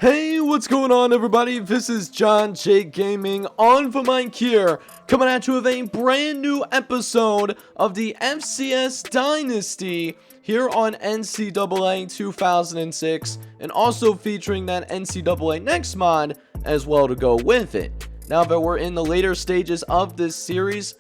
Hey, what's going on, everybody? This is John J Gaming on the mic here, coming at you with a brand new episode of the FCS Dynasty here on NCAA 2006, and also featuring that NCAA Next mod as well to go with it. Now that we're in the later stages of this series,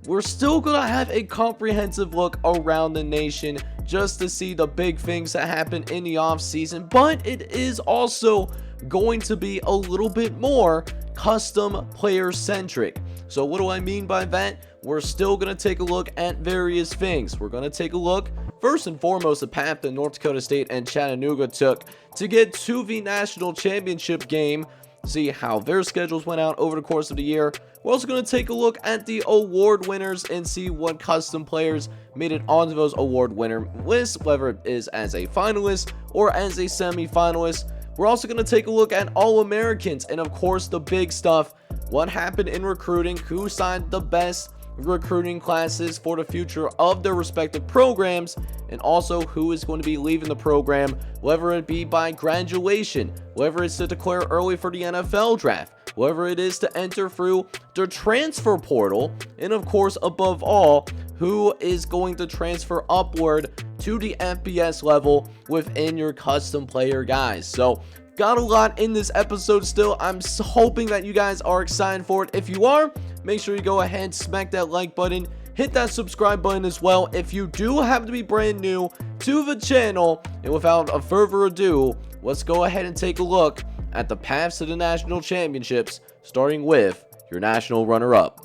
we're still gonna have a comprehensive look around the nation just to see the big things that happen in the off season, but it is also going to be a little bit more custom player centric. So what do I mean by that? We're still going to take a look at various things. We're going to take a look first and foremost the path that North Dakota State and Chattanooga took to get to the national championship game, see how their schedules went out over the course of the year. We're also going to take a look at the award winners and see what custom players made it onto those award winner lists, whether it is as a finalist or as a semi-finalist. We're also going to take a look at All-Americans and, of course, the big stuff. What happened in recruiting, who signed the best recruiting classes for the future of their respective programs, and also who is going to be leaving the program, whether it be by graduation, whether it's to declare early for the NFL draft, whether it is to enter through the transfer portal, and of course, above all, who is going to transfer upward to the FBS level within your custom player guys. So got a lot in this episode still. I'm hoping that you guys are excited for it. If you are, make sure you go ahead, smack that like button, hit that subscribe button as well if you do happen to be brand new to the channel. And without a further ado, let's go ahead and take a look at the paths to the national championships, starting with your national runner-up.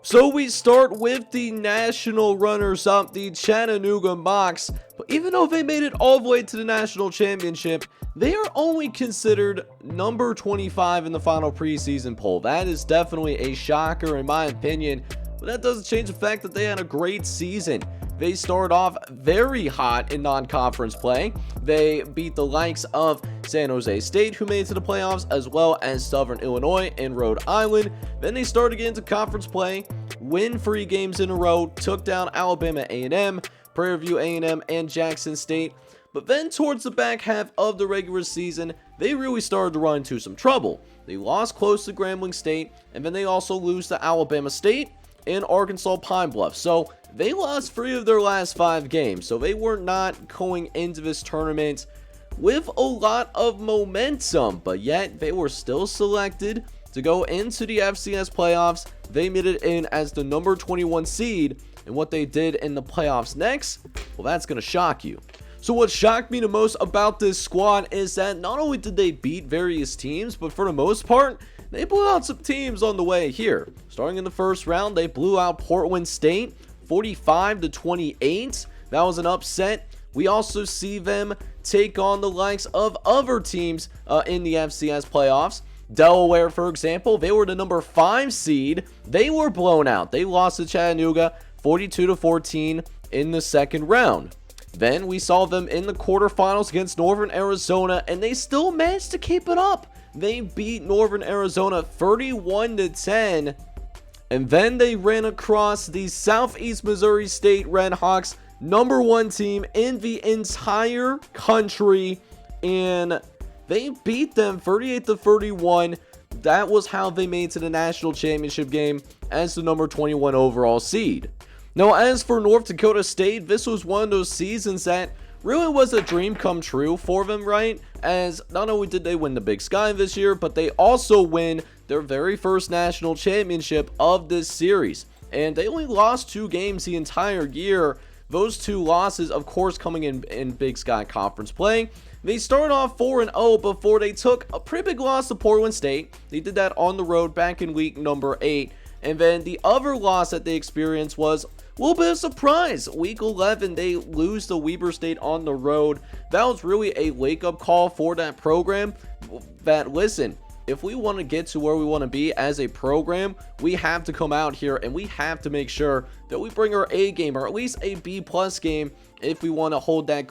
So we start with the national runners-up, the Chattanooga Mocs. But even though they made it all the way to the national championship, they are only considered number 25 in the final preseason poll. That is definitely a shocker in my opinion, but that doesn't change the fact that they had a great season. They started off very hot in non-conference play. They beat the likes of San Jose State, who made it to the playoffs, as well as Southern Illinois and Rhode Island. Then they started getting into conference play, win 3 games in a row, took down Alabama A&M, Prairie View A&M, and Jackson State. But then towards the back half of the regular season, they really started to run into some trouble. They lost close to Grambling State, and then they also lose to Alabama State and Arkansas Pine Bluff. So they lost 3 of their last 5 games. So they were not going into this tournament with a lot of momentum, but yet they were still selected to go into the FCS playoffs. They made it in as the number 21 seed, and what they did in the playoffs next, well, that's going to shock you. So what shocked me the most about this squad is that not only did they beat various teams, but for the most part, they blew out some teams on the way here. Starting in the first round, they blew out Portland State 45-28. That was an upset. We also see them take on the likes of other teams in the FCS playoffs. Delaware, for example, they were the number 5 seed. They were blown out. They lost to Chattanooga 42-14 in the second round. Then we saw them in the quarterfinals against Northern Arizona, and they still managed to keep it up. They beat Northern Arizona 31-10, and then they ran across the Southeast Missouri State Redhawks, number 1 team in the entire country, and they beat them 38-31. That was how they made it to the national championship game as the number 21 overall seed. Now, as for North Dakota State, this was one of those seasons that really was a dream come true for them, right? As not only did they win the Big Sky this year, but they also win their very first national championship of this series. And they only lost 2 games the entire year. Those 2 losses, of course, coming in Big Sky Conference play. They started off 4-0 before they took a pretty big loss to Portland State. They did that on the road back in week number 8. And then the other loss that they experienced was a little bit of surprise. Week 11, they lose to Weber State on the road. That was really a wake-up call for that program. That, listen, if we want to get to where we want to be as a program, we have to come out here and we have to make sure that we bring our A game, or at least a B+ game, if we want to hold that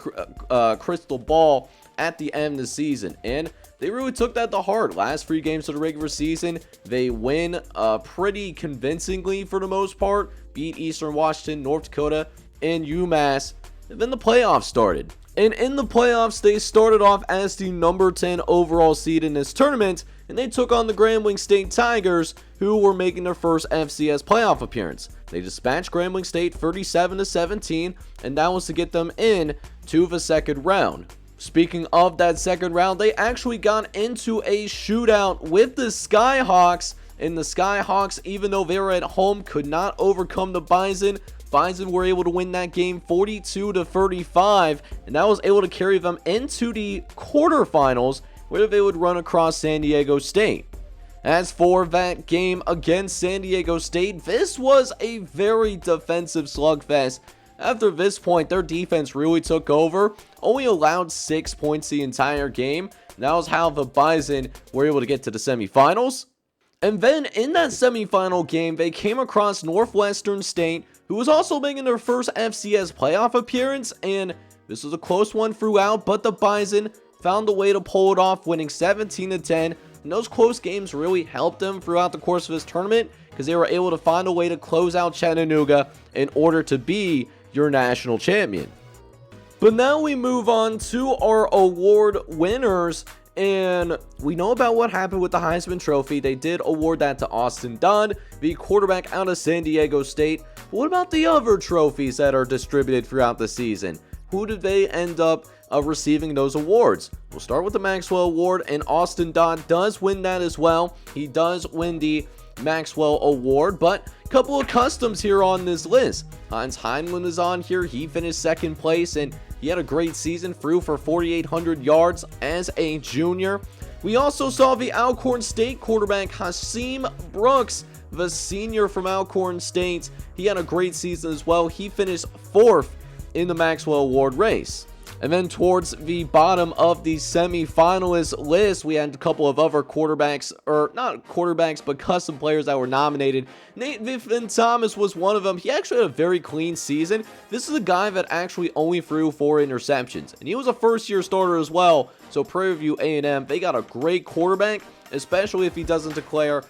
crystal ball at the end of the season. And they really took that to heart. Last 3 games of the regular season, they win pretty convincingly for the most part. Beat Eastern Washington, North Dakota, and UMass. And then the playoffs started. And in the playoffs, they started off as the number 10 overall seed in this tournament, and they took on the Grambling State Tigers, who were making their first FCS playoff appearance. They dispatched Grambling State 37-17, and that was to get them in to the second round. Speaking of that second round, they actually got into a shootout with the Skyhawks, and the Skyhawks, even though they were at home, could not overcome the Bison. Bison were able to win that game 42-35, and that was able to carry them into the quarterfinals, where they would run across San Diego State. As for that game against San Diego State, this was a very defensive slugfest. After this point, their defense really took over, only allowed 6 points the entire game. That was how the Bison were able to get to the semifinals. And then in that semifinal game, they came across Northwestern State, who was also making their first FCS playoff appearance, and this was a close one throughout, but the Bison found a way to pull it off, winning 17-10. And those close games really helped them throughout the course of this tournament, because they were able to find a way to close out Chattanooga in order to be your national champion. But now we move on to our award winners, and we know about what happened with the Heisman Trophy. They did award that to Austin Dodd, the quarterback out of San Diego State. But what about the other trophies that are distributed throughout the season? Who did they end up receiving those awards? We'll start with the Maxwell Award, and Austin Dodd does win that as well. He does win the Maxwell Award, but a couple of customs here on this list. Hans Heinlein is on here. He finished second place, and he had a great season, threw for 4,800 yards as a junior. We also saw the Alcorn State quarterback Hasim Brooks, the senior from Alcorn State. He had a great season as well. He finished fourth in the Maxwell Award race. And then towards the bottom of the semi-finalist list, we had a couple of other quarterbacks, or not quarterbacks, but custom players that were nominated. Nathan Thomas was one of them. He actually had a very clean season. This is a guy that actually only threw 4 interceptions, and he was a first-year starter as well. So Prairie View A&M, they got a great quarterback, especially if he doesn't declare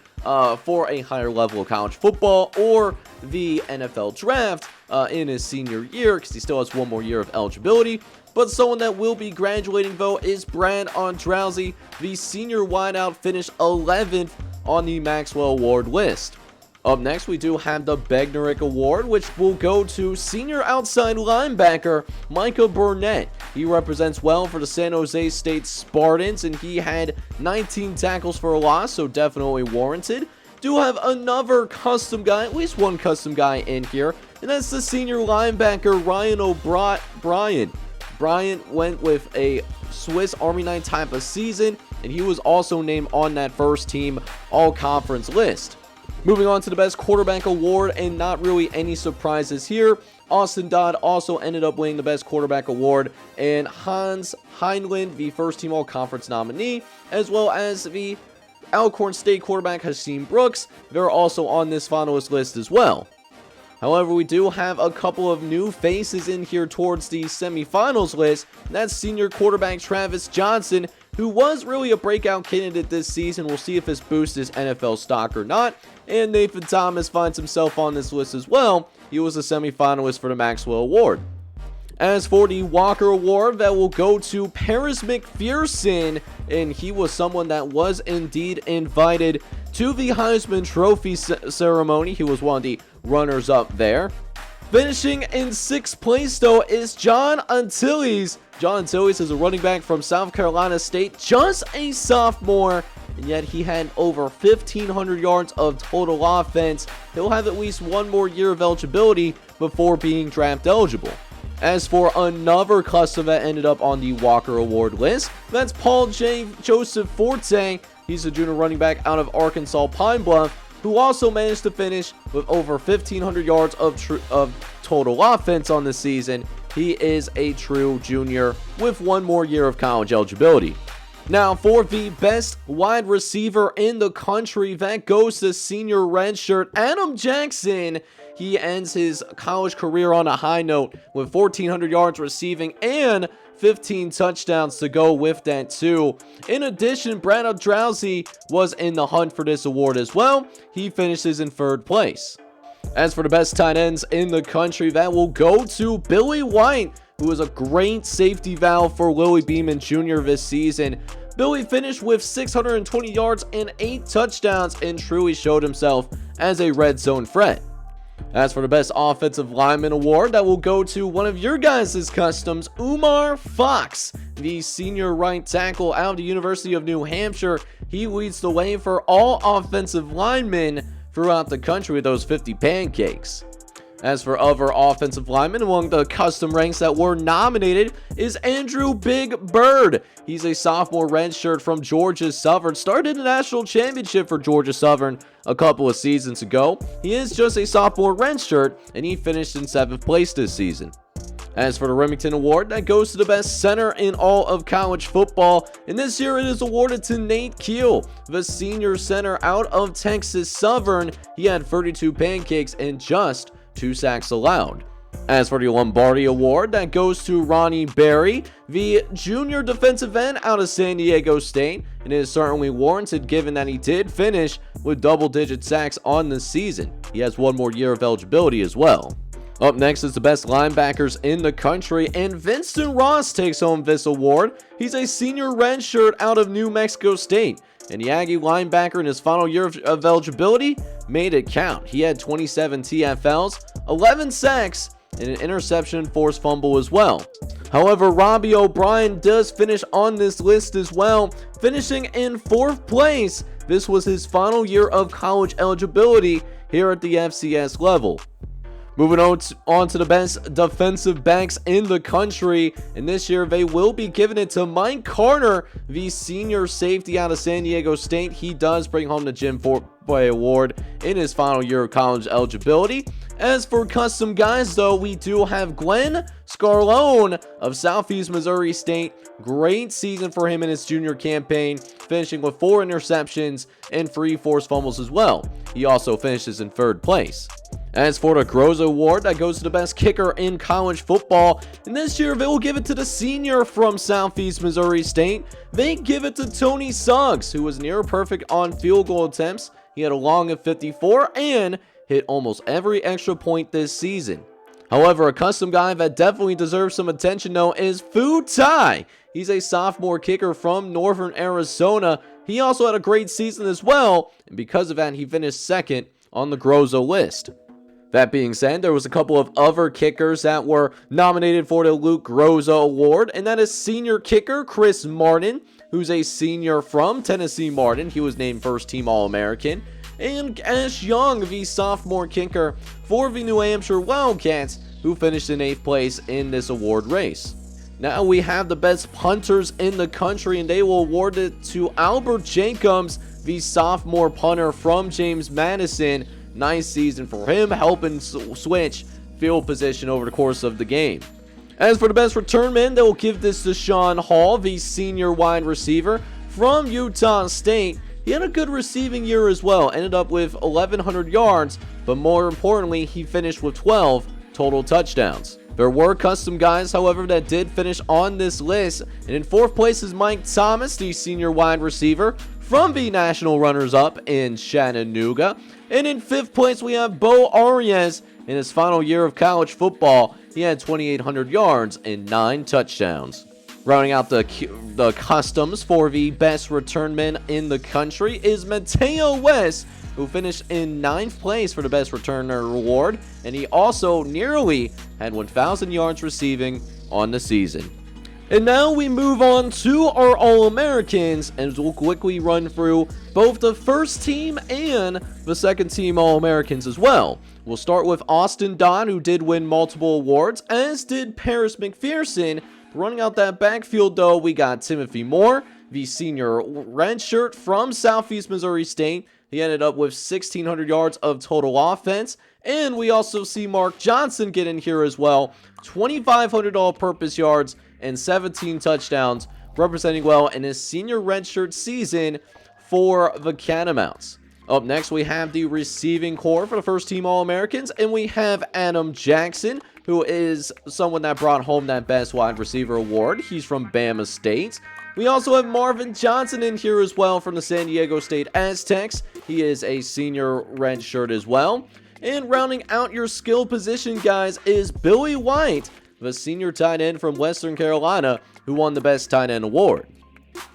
for a higher level of college football or the NFL draft in his senior year, because he still has one more year of eligibility. But someone that will be graduating, though, is Brad Ondrauzi. The senior wideout finished 11th on the Maxwell Award list. Up next, we do have the Bednarik Award, which will go to senior outside linebacker Micah Burnett. He represents well for the San Jose State Spartans, and he had 19 tackles for a loss, so definitely warranted. Do have another custom guy, at least one custom guy in here, and that's the senior linebacker Ryan O'Brien. Bryant went with a Swiss Army knife type of season, and he was also named on that first team all-conference list. Moving on to the best quarterback award, and not really any surprises here. Austin Dodd also ended up winning the best quarterback award, and Hans Heinlein, the first team all-conference nominee, as well as the Alcorn State quarterback Hasim Brooks, they're also on this finalist list as well. However, we do have a couple of new faces in here towards the semifinals list. That's senior quarterback Travis Johnson, who was really a breakout candidate this season. We'll see if this boosts his NFL stock or not. And Nathan Thomas finds himself on this list as well. He was a semifinalist for the Maxwell Award. As for the Walker Award, that will go to Paris McPherson, and he was someone that was indeed invited to the Heisman Trophy ceremony. He was one of the runners-up there. Finishing in 6th place, though, is John Antilles. John Antilles is a running back from South Carolina State, just a sophomore, and yet he had over 1,500 yards of total offense. He'll have at least one more year of eligibility before being draft eligible. As for another custom that ended up on the Walker Award list, that's Paul J. Joseph Forte. He's a junior running back out of Arkansas Pine Bluff, who also managed to finish with over 1,500 yards of total offense on the season. He is a true junior with one more year of college eligibility. Now, for the best wide receiver in the country, that goes to senior redshirt Adam Jackson. He ends his college career on a high note with 1,400 yards receiving and 15 touchdowns to go with that too. In addition, Brad Ondrauzi was in the hunt for this award as well. He finishes in 3rd place. As for the best tight ends in the country, that will go to Billy White, who was a great safety valve for Willie Beeman Jr. this season. Billy finished with 620 yards and 8 touchdowns and truly showed himself as a red zone threat. As for the best offensive lineman award, that will go to one of your guys' customs, Umar Fox, the senior right tackle out of the University of New Hampshire. He leads the way for all offensive linemen throughout the country with those 50 pancakes. As for other offensive linemen, among the custom ranks that were nominated is Andrew Big Bird. He's a sophomore redshirt from Georgia Southern. Started a national championship for Georgia Southern a couple of seasons ago. He is just a sophomore redshirt, and he finished in 7th place this season. As for the Remington Award, that goes to the best center in all of college football, and this year it is awarded to Nate Keel, the senior center out of Texas Southern. He had 32 pancakes and just 2 sacks allowed. As for the Lombardi Award, that goes to Ronnie Berry, the junior defensive end out of San Diego State, and it is certainly warranted given that he did finish with double-digit sacks on the season. He has one more year of eligibility as well. Up next is the best linebackers in the country, and Vincent Ross takes home this award. He's a senior redshirt out of New Mexico State, and the Aggie linebacker in his final year of eligibility made it count. He had 27 TFLs, 11 sacks, and an interception forced fumble as well. However, Robbie O'Brien does finish on this list as well, finishing in 4th place. This was his final year of college eligibility here at the FCS level. Moving on to the best defensive backs in the country, and this year they will be giving it to Mike Carter, the senior safety out of San Diego State. He does bring home the Jim Fortway Award in his final year of college eligibility. As for custom guys, though, we do have Glenn Scarlone of Southeast Missouri State. Great season for him in his junior campaign, finishing with 4 interceptions and 3 forced fumbles as well. He also finishes in 3rd place. As for the Groza Award, that goes to the best kicker in college football, and this year they will give it to the senior from Southeast Missouri State. They give it to Tony Suggs, who was near perfect on field goal attempts. He had a long of 54 and hit almost every extra point this season. However, a custom guy that definitely deserves some attention though is Fu Tai. He's a sophomore kicker from Northern Arizona. He also had a great season as well, and because of that, he finished 2nd on the Groza list. That being said, there was a couple of other kickers that were nominated for the Luke Groza Award, and that is senior kicker Chris Martin, who's a senior from Tennessee Martin. He was named first-team All-American. And Ash Young, the sophomore kicker for the New Hampshire Wildcats, who finished in 8th place in this award race. Now we have the best punters in the country, and they will award it to Albert Jacobs, the sophomore punter from James Madison. Nice season for him, helping switch field position over the course of the game. As for the best return man, they will give this to Sean Hall, the senior wide receiver from Utah State. He had a good receiving year as well, ended up with 1,100 yards, but more importantly, he finished with 12 total touchdowns. There were custom guys, however, that did finish on this list, and in 4th place is Mike Thomas, the senior wide receiver from the national runners-up in Chattanooga. And in 5th place, we have Bo Arias. In his final year of college football, he had 2,800 yards and 9 touchdowns. Rounding out the customs for the best return man in the country is Mateo West, who finished in 9th place for the best returner award, and he also nearly had 1,000 yards receiving on the season. And now we move on to our All-Americans, and we'll quickly run through both the first team and the second team All-Americans as well. We'll start with Austin Dodd, who did win multiple awards, as did Paris McPherson. Running out that backfield, though, we got Timothy Moore, the senior redshirt from Southeast Missouri State. He ended up with 1,600 yards of total offense. And we also see Mark Johnson get in here as well. 2,500 all-purpose yards and 17 touchdowns, representing well in his senior redshirt season for the Catamounts. Up next, we have the receiving corps for the first team All-Americans, and we have Adam Jackson, who is someone that brought home that best wide receiver award. He's from Bama State. We also have Marvin Johnson in here as well from the San Diego State Aztecs. He is a senior redshirt as well. And rounding out your skill position, guys, is Billy White, the senior tight end from Western Carolina, who won the Best Tight End Award.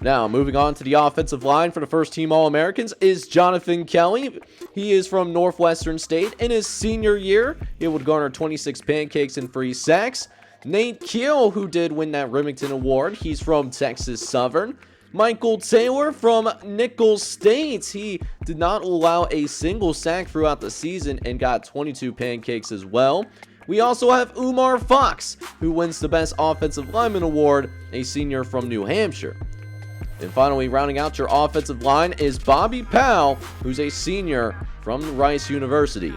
Now, moving on to the offensive line for the first team All-Americans is Jonathan Kelly. He is from Northwestern State. In his senior year, he would garner 26 pancakes and 3 sacks. Nate Keel, who did win that Remington Award, he's from Texas Southern. Michael Taylor from Nicholls State. He did not allow a single sack throughout the season and got 22 pancakes as well. We also have Umar Fox, who wins the Best Offensive Lineman Award, a senior from New Hampshire. And finally, rounding out your offensive line is Bobby Powell, who's a senior from Rice University.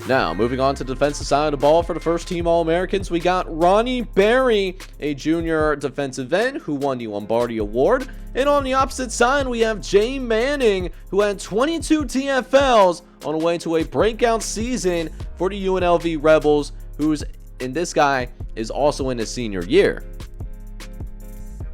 Now, moving on to the defensive side of the ball for the first team All-Americans, we got Ronnie Berry, a junior defensive end who won the Lombardi Award. And on the opposite side, we have Jay Manning, who had 22 TFLs on the way to a breakout season for the UNLV Rebels, and this guy is also in his senior year.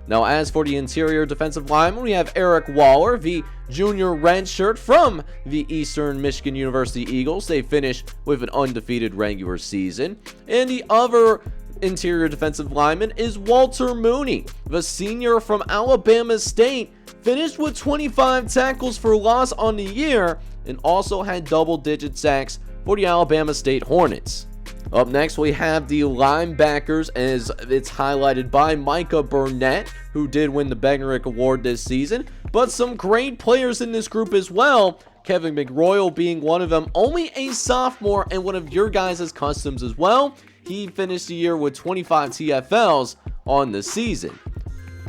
Now, as for the interior defensive lineman, we have Eric Waller, the junior redshirt from the Eastern Michigan University Eagles. They finished with an undefeated regular season. And the other interior defensive lineman is Walter Mooney, the senior from Alabama State, finished with 25 tackles for loss on the year and also had double-digit sacks for the Alabama State Hornets. Up next, we have the linebackers, as it's highlighted by Micah Burnett, who did win the Bednarik Award this season, but some great players in this group as well, Kevin McRoyal being one of them, only a sophomore and one of your guys' customs as well. He finished the year with 25 TFLs on the season.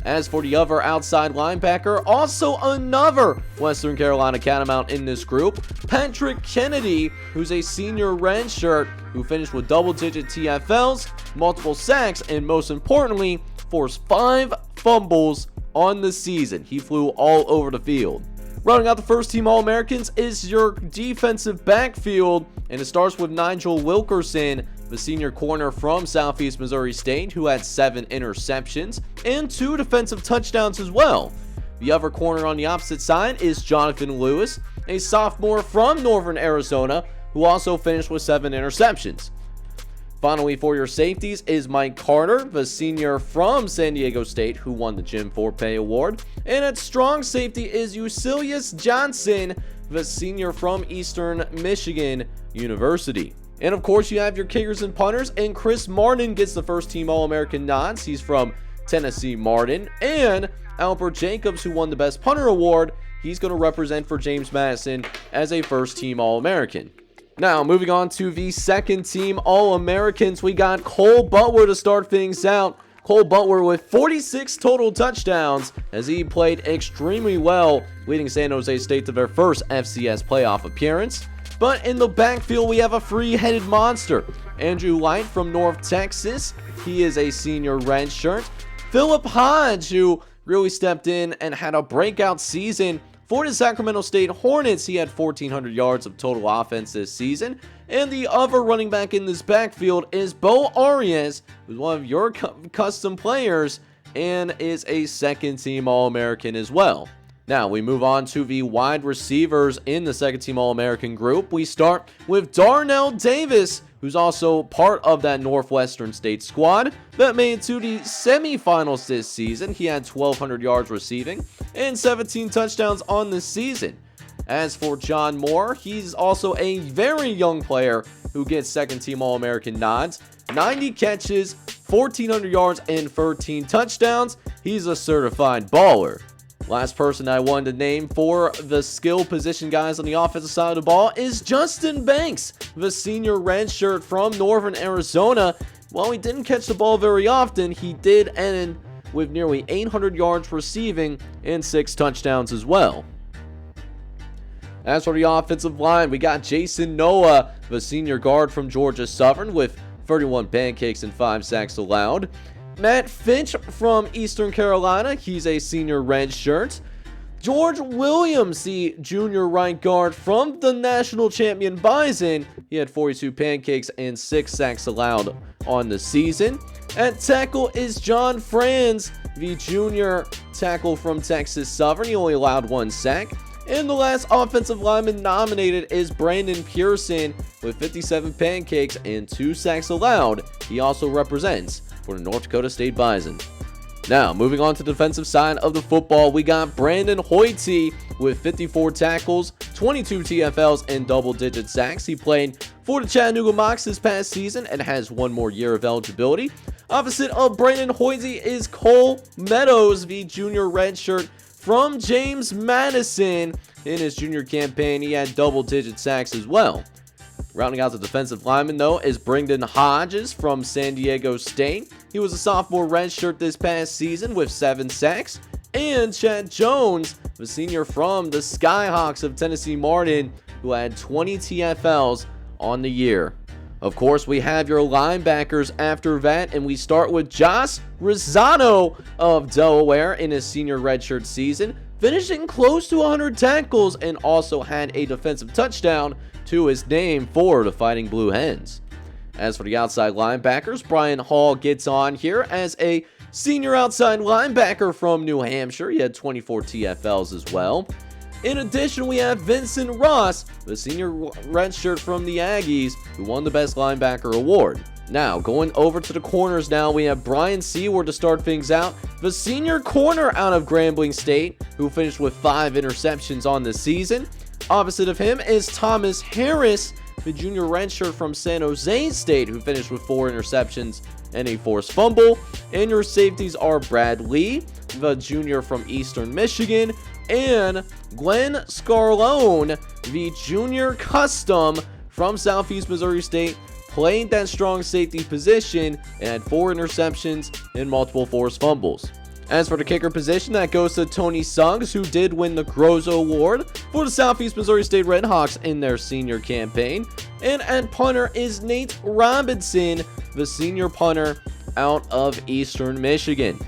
As for the other outside linebacker, also another Western Carolina Catamount in this group, Patrick Kennedy, who's a senior redshirt who finished with double-digit TFLs, multiple sacks, and most importantly, forced 5 fumbles on the season. He flew all over the field. Rounding out the first team All-Americans is your defensive backfield, and it starts with Nigel Wilkerson, the senior corner from Southeast Missouri State, who had 7 interceptions and 2 defensive touchdowns as well. The other corner on the opposite side is Jonathan Lewis, a sophomore from Northern Arizona, who also finished with 7 interceptions. Finally, for your safeties is Mike Carter, the senior from San Diego State, who won the Jim Forpay Award. And at strong safety is Eucilius Johnson, the senior from Eastern Michigan University. And of course, you have your kickers and punters, and Chris Martin gets the first team All-American nods. He's from Tennessee Martin. And Albert Jacobs, who won the Best Punter Award, he's going to represent for James Madison as a first team All-American. Now, moving on to the second team All-Americans, we got Cole Butler to start things out. Cole Butler with 46 total touchdowns as he played extremely well, leading San Jose State to their first FCS playoff appearance. But in the backfield, we have a three-headed monster. Andrew Light from North Texas. He is a senior redshirt. Philip Hodge, who really stepped in and had a breakout season for the Sacramento State Hornets. He had 1,400 yards of total offense this season. And the other running back in this backfield is Bo Arias, who's one of your custom players and is a second-team All-American as well. Now, we move on to the wide receivers in the second-team All-American group. We start with Darnell Davis, who's also part of that Northwestern State squad that made it to the semifinals this season. He had 1,200 yards receiving and 17 touchdowns on the season. As for John Moore, he's also a very young player who gets second-team All-American nods. 90 catches, 1,400 yards, and 13 touchdowns. He's a certified baller. Last person I wanted to name for the skill position guys on the offensive side of the ball is Justin Banks, the senior redshirt from Northern Arizona. While he didn't catch the ball very often, he did end with nearly 800 yards receiving and 6 touchdowns as well. As for the offensive line, we got Jason Noah, the senior guard from Georgia Southern, with 31 pancakes and 5 sacks allowed. Matt Finch from Eastern Carolina, he's a senior redshirt. George Williams, the junior right guard from the national champion Bison, he had 42 pancakes and 6 sacks allowed on the season. At tackle is John Franz, the junior tackle from Texas Southern. He only allowed 1 sack. And the last offensive lineman nominated is Brandon Pearson with 57 pancakes and 2 sacks allowed. He also represents for the North Dakota State Bison. Now, moving on to the defensive side of the football, we got Brandon Hoyte with 54 tackles, 22 TFLs, and double-digit sacks. He played for the Chattanooga Mocs this past season and has one more year of eligibility. Opposite of Brandon Hoyte is Cole Meadows, the junior redshirt from James Madison. In his junior campaign, he had double-digit sacks as well. Rounding out the defensive lineman, though, is Brendan Hodges from San Diego State. He was a sophomore redshirt this past season with 7 sacks. And Chad Jones, the senior from the Skyhawks of Tennessee Martin, who had 20 TFLs on the year. Of course, we have your linebackers after that, and we start with Josh Rosado of Delaware in his senior redshirt season, finishing close to 100 tackles and also had a defensive touchdown to his name for the Fighting Blue Hens. As for the outside linebackers, Brian Hall gets on here as a senior outside linebacker from New Hampshire. He had 24 TFLs as well. In addition, we have Vincent Ross, the senior redshirt from the Aggies, who won the Best Linebacker Award. Now, going over to the corners now, we have Brian Seward to start things out, the senior corner out of Grambling State, who finished with 5 interceptions on the season. Opposite of him is Thomas Harris, the junior redshirt from San Jose State, who finished with 4 interceptions and a forced fumble. And your safeties are Brad Lee, the junior from Eastern Michigan, and Glenn Scarlone, the junior custom from Southeast Missouri State, played that strong safety position and had 4 interceptions and multiple forced fumbles. As for the kicker position, that goes to Tony Suggs, who did win the Grozo Award for the Southeast Missouri State Redhawks in their senior campaign. And at punter is Nate Robinson, the senior punter out of Eastern Michigan.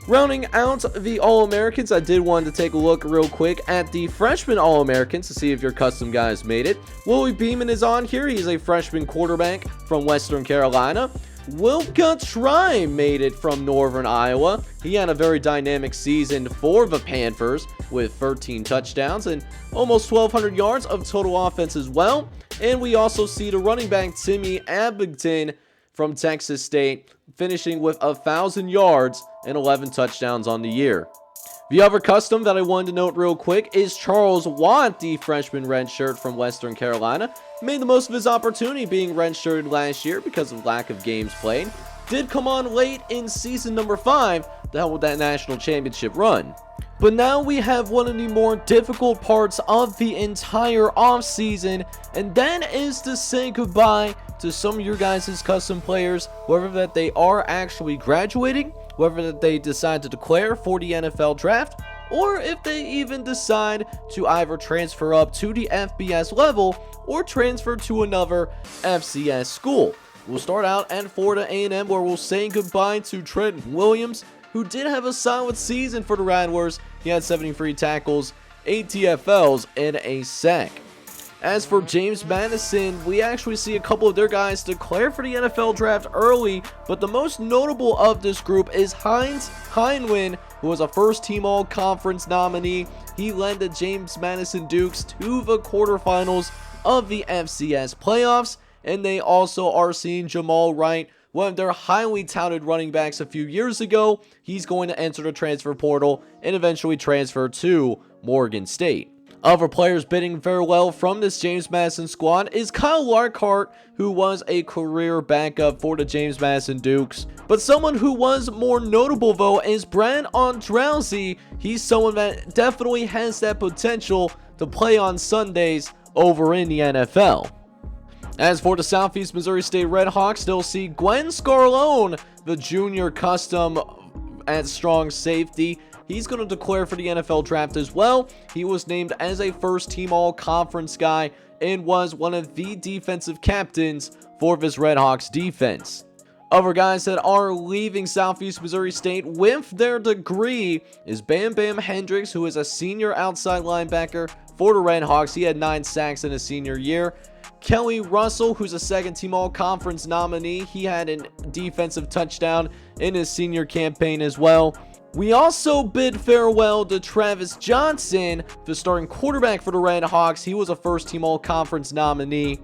Rounding out the All-Americans, I did want to take a look real quick at the freshman All-Americans to see if your custom guys made it. Willie Beeman is on here. He's a freshman quarterback from Western Carolina. Wilka Trime made it from Northern Iowa. He had a very dynamic season for the Panthers with 13 touchdowns and almost 1,200 yards of total offense as well. And we also see the running back Timmy Abington from Texas State finishing with 1,000 yards and 11 touchdowns on the year. The other custom that I wanted to note real quick is Charles Watt, the freshman redshirt from Western Carolina. Made the most of his opportunity being redshirted last year because of lack of games played. Did come on late in season number 5 to help with that national championship run. But now we have one of the more difficult parts of the entire offseason, and that is to say goodbye to some of your guys' custom players, whether that they are actually graduating, whether that they decide to declare for the NFL draft, or if they even decide to either transfer up to the FBS level or transfer to another FCS school. We'll start out at Florida A&M, where we'll say goodbye to Trent Williams, who did have a solid season for the Rattlers. He had 73 tackles, 8 TFLs, and a sack. As for James Madison, we actually see a couple of their guys declare for the NFL draft early, but the most notable of this group is Heinz Heinwin, who was a first-team All-Conference nominee. He led the James Madison Dukes to the quarterfinals of the FCS playoffs, and they also are seeing Jamal Wright, one of their highly touted running backs a few years ago. He's going to enter the transfer portal and eventually transfer to Morgan State. Other players bidding farewell from this James Madison squad is Kyle Larkhart, who was a career backup for the James Madison Dukes. But someone who was more notable, though, is Brad Ondrauzi. He's someone that definitely has that potential to play on Sundays over in the NFL. As for the Southeast Missouri State Redhawks, they'll see Glenn Scarlone, the junior custom at strong safety. He's going to declare for the NFL draft as well. He was named as a first-team All-Conference guy and was one of the defensive captains for this Redhawks defense. Other guys that are leaving Southeast Missouri State with their degree is Bam Bam Hendricks, who is a senior outside linebacker for the Redhawks. He had 9 sacks in his senior year. Kelly Russell, who's a second-team All-Conference nominee. He had a defensive touchdown in his senior campaign as well. We also bid farewell to Travis Johnson, the starting quarterback for the Redhawks. He was a first-team All-Conference nominee.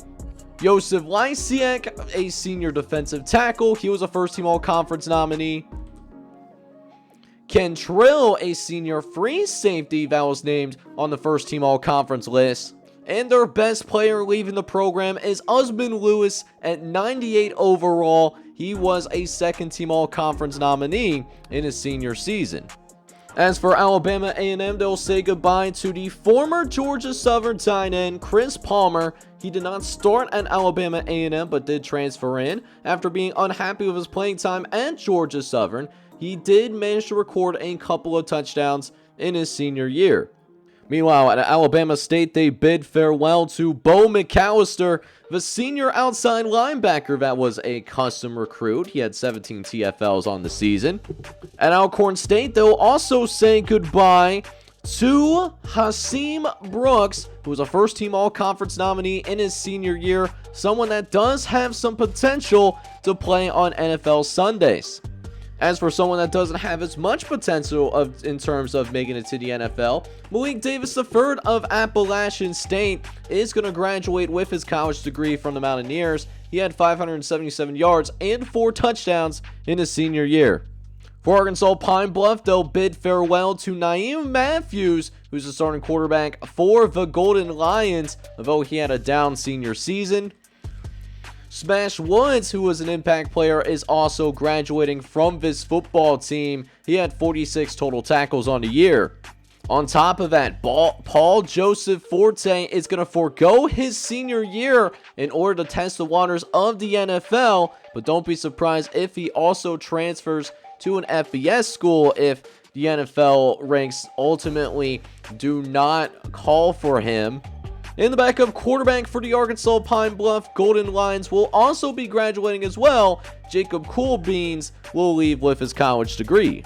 Joseph Lysiak, a senior defensive tackle. He was a first-team all-conference nominee. Kentrill, a senior free safety that was named on the first-team all-conference list. And their best player leaving the program is Usman Lewis at 98 overall. He was a second-team all-conference nominee in his senior season. As for Alabama A&M, they'll say goodbye to the former Georgia Southern tight end Chris Palmer. He did not start at Alabama A&M but did transfer in. After being unhappy with his playing time at Georgia Southern, he did manage to record a couple of touchdowns in his senior year. Meanwhile, at Alabama State, they bid farewell to Bo McAllister, the senior outside linebacker that was a custom recruit. He had 17 TFLs on the season. At Alcorn State, they'll also say goodbye to Hasim Brooks, who was a first-team all-conference nominee in his senior year, someone that does have some potential to play on NFL Sundays. As for someone that doesn't have as much potential in terms of making it to the NFL, Malik Davis III of Appalachian State is going to graduate with his college degree from the Mountaineers. He had 577 yards and 4 touchdowns in his senior year. For Arkansas Pine Bluff, they'll bid farewell to Naeem Matthews, who's the starting quarterback for the Golden Lions, although he had a down senior season. Smash Woods, who was an impact player, is also graduating from this football team. He had 46 total tackles on the year. On top of that, Paul Joseph Forte is going to forego his senior year in order to test the waters of the NFL, but don't be surprised if he also transfers to an FBS school if the NFL ranks ultimately do not call for him. In the backup quarterback for the Arkansas Pine Bluff Golden Lions will also be graduating as well. Jacob Coolbeans will leave with his college degree.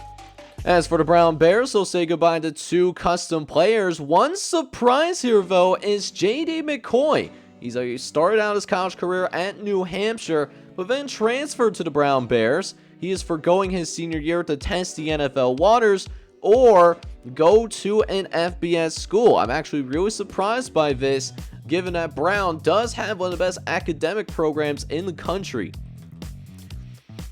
As for the Brown Bears, they'll say goodbye to 2 custom players. One surprise here, though, is J.D. McCoy. He started out his college career at New Hampshire, but then transferred to the Brown Bears. He is forgoing his senior year to test the NFL waters or go to an FBS school. I'm actually really surprised by this, given that Brown does have one of the best academic programs in the country.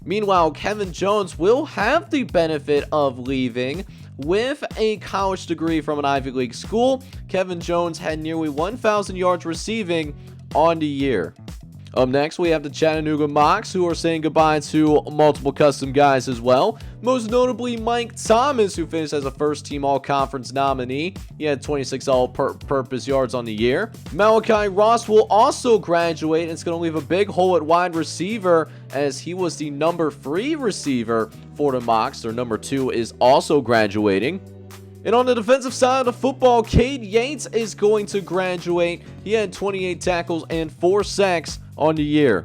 Meanwhile, Kevin Jones will have the benefit of leaving with a college degree from an Ivy League school. Kevin Jones had nearly 1,000 yards receiving on the year. Up next, we have the Chattanooga Mocs, who are saying goodbye to multiple custom guys as well. Most notably, Mike Thomas, who finished as a first-team all-conference nominee. He had 26 all-purpose yards on the year. Malachi Ross will also graduate. It's going to leave a big hole at wide receiver, as he was the number 3 receiver for the Mocs. Their number 2 is also graduating. And on the defensive side of the football, Cade Yates is going to graduate. He had 28 tackles and 4 sacks on the year.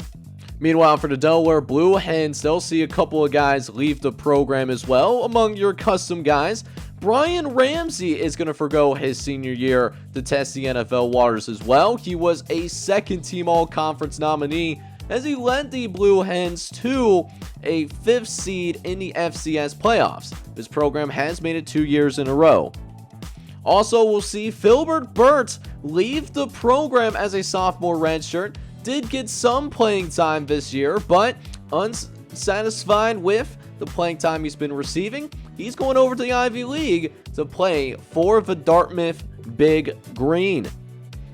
Meanwhile, for the Delaware Blue Hens, they'll see a couple of guys leave the program as well. Among your custom guys, Brian Ramsey is going to forgo his senior year to test the NFL waters as well. He was a second-team all-conference nominee as he led the Blue Hens to a 5th seed in the FCS playoffs. This program has made it 2 years in a row. Also, we'll see Filbert Burt leave the program as a sophomore redshirt. Did get some playing time this year, but unsatisfied with the playing time he's been receiving, he's going over to the Ivy League to play for the Dartmouth Big Green.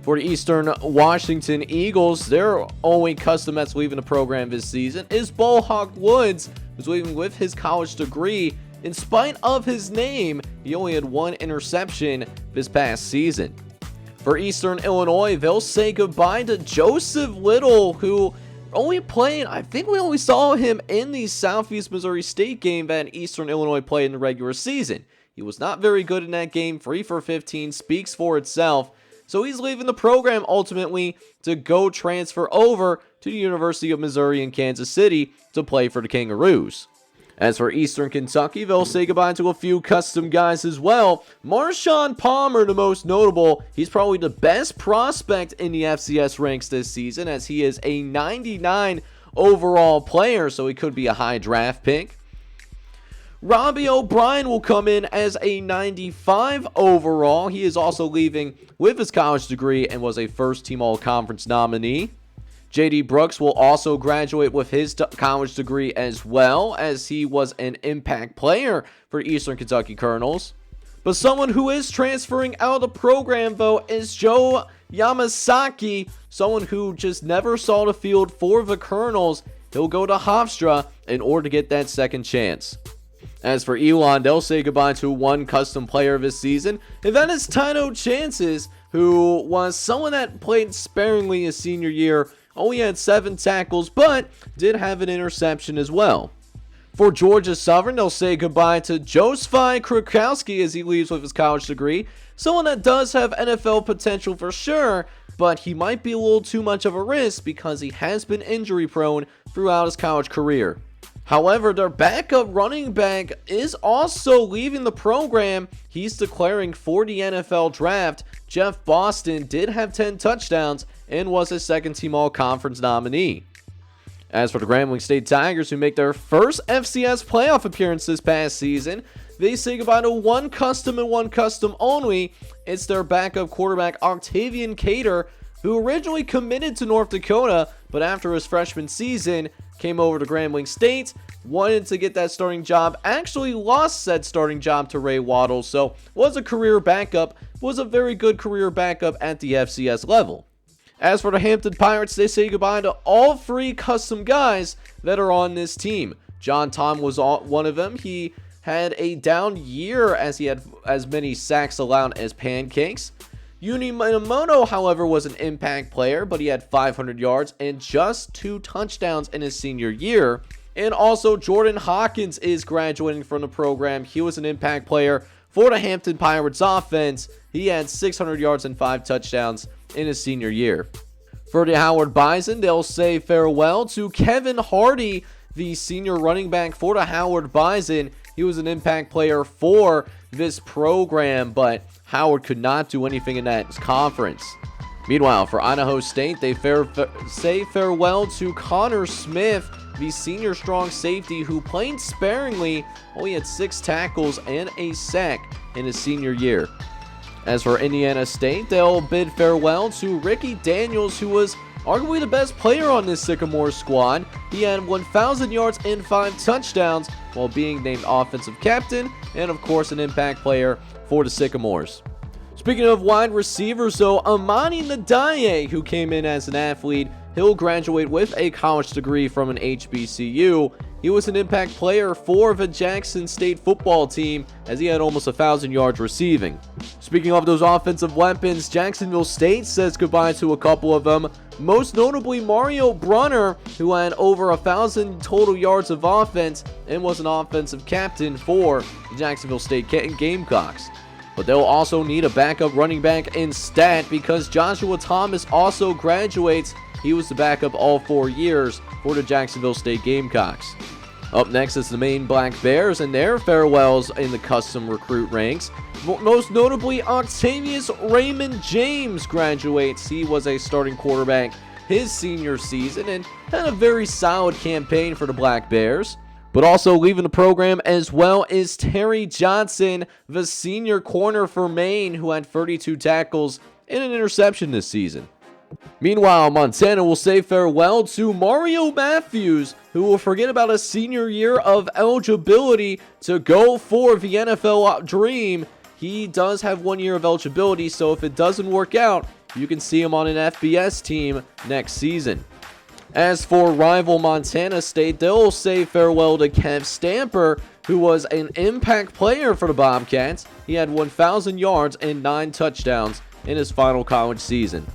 For the Eastern Washington Eagles, their only custom that's leaving the program this season is Ballhawk Woods, who's leaving with his college degree. In spite of his name, he only had 1 interception this past season. For Eastern Illinois, they'll say goodbye to Joseph Little, who only played, I think we only saw him in the Southeast Missouri State game that Eastern Illinois played in the regular season. He was not very good in that game. 3 for 15 speaks for itself. So he's leaving the program ultimately to go transfer over to the University of Missouri in Kansas City to play for the Kangaroos. As for Eastern Kentucky, they'll say goodbye to a few custom guys as well. Marshawn Palmer, the most notable. He's probably the best prospect in the FCS ranks this season, as he is a 99 overall player, so he could be a high draft pick. Robbie O'Brien will come in as a 95 overall. He is also leaving with his college degree and was a first-team all-conference nominee. J.D. Brooks will also graduate with his college degree as well, as he was an impact player for Eastern Kentucky Colonels. But someone who is transferring out of the program, though, is Joe Yamasaki, someone who just never saw the field for the Colonels. He'll go to Hofstra in order to get that second chance. As for Elon, they'll say goodbye to one custom player of his season, and that is Tino Chances, who was someone that played sparingly his senior year, only had 7 tackles, but did have an interception as well. For Georgia Southern, they'll say goodbye to Josephi Krakowski as he leaves with his college degree, someone that does have NFL potential for sure, but he might be a little too much of a risk because he has been injury prone throughout his college career. However, their backup running back is also leaving the program. He's declaring for the NFL draft. Jeff Boston did have 10 touchdowns and was a second-team All-Conference nominee. As for the Grambling State Tigers, who make their first FCS playoff appearance this past season, they say goodbye to one custom and one custom only. It's their backup quarterback, Octavian Cater, who originally committed to North Dakota, but after his freshman season, came over to Grambling State, wanted to get that starting job, actually lost said starting job to Ray Waddle, so was a career backup, was a very good career backup at the FCS level. As for the Hampton Pirates, they say goodbye to all 3 custom guys that are on this team. John Tom was one of them. He had a down year as he had as many sacks allowed as pancakes. Uni Minamoto, however, was an impact player, but he had 500 yards and just 2 touchdowns in his senior year. And also, Jordan Hawkins is graduating from the program. He was an impact player for the Hampton Pirates offense. He had 600 yards and 5 touchdowns in his senior year. For the Howard Bison, they'll say farewell to Kevin Hardy, the senior running back for the Howard Bison. He was an impact player for this program, but Howard could not do anything in that conference. Meanwhile, for Idaho State, they say farewell to Connor Smith, the senior strong safety who played sparingly, only had 6 tackles and a sack in his senior year. As for Indiana State, they'll bid farewell to Ricky Daniels, who was arguably the best player on this Sycamore squad. He had 1,000 yards and 5 touchdowns while being named offensive captain and, of course, an impact player for the Sycamores. Speaking of wide receivers, though, Amani Nadaye, who came in as an athlete, he'll graduate with a college degree from an HBCU. He was an impact player for the Jackson State football team as he had almost 1,000 yards receiving. Speaking of those offensive weapons, Jacksonville State says goodbye to a couple of them, most notably Mario Brunner, who had over 1,000 total yards of offense and was an offensive captain for the Jacksonville State Gamecocks. But they'll also need a backup running back in stat because Joshua Thomas also graduates. He was the backup all 4 years for the Jacksonville State Gamecocks. Up next is the Maine Black Bears and their farewells in the custom recruit ranks. Most notably, Octavius Raymond James graduates. He was a starting quarterback his senior season and had a very solid campaign for the Black Bears. But also leaving the program as well is Terry Johnson, the senior corner for Maine, who had 32 tackles and an interception this season. Meanwhile, Montana will say farewell to Mario Matthews, who will forget about a senior year of eligibility to go for the NFL dream. He does have 1 year of eligibility, so if it doesn't work out, you can see him on an FBS team next season. As for rival Montana State, they'll say farewell to Kev Stamper, who was an impact player for the Bobcats. He had 1,000 yards and 9 touchdowns in his final college season.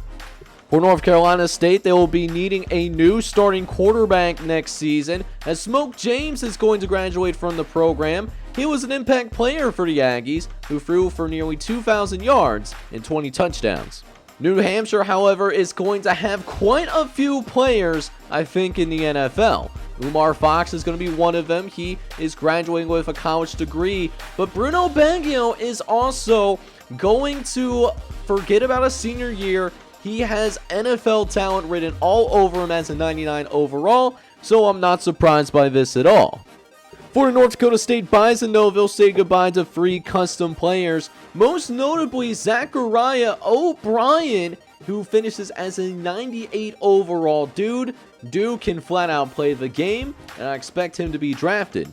For North Carolina State, they will be needing a new starting quarterback next season, as Smoke James is going to graduate from the program. He was an impact player for the Aggies, who threw for nearly 2,000 yards and 20 touchdowns. New Hampshire, however, is going to have quite a few players, I think, in the NFL. Umar Fox is going to be one of them. He is graduating with a college degree. But Bruno Baggio is also going to forget about a senior year. He has NFL talent written all over him as a 99 overall, so I'm not surprised by this at all. For North Dakota State Bison, though, they'll say goodbye to 3 custom players, most notably Zachariah O'Brien. who finishes as a 98 overall. Dude can flat out play the game, and I expect him to be drafted.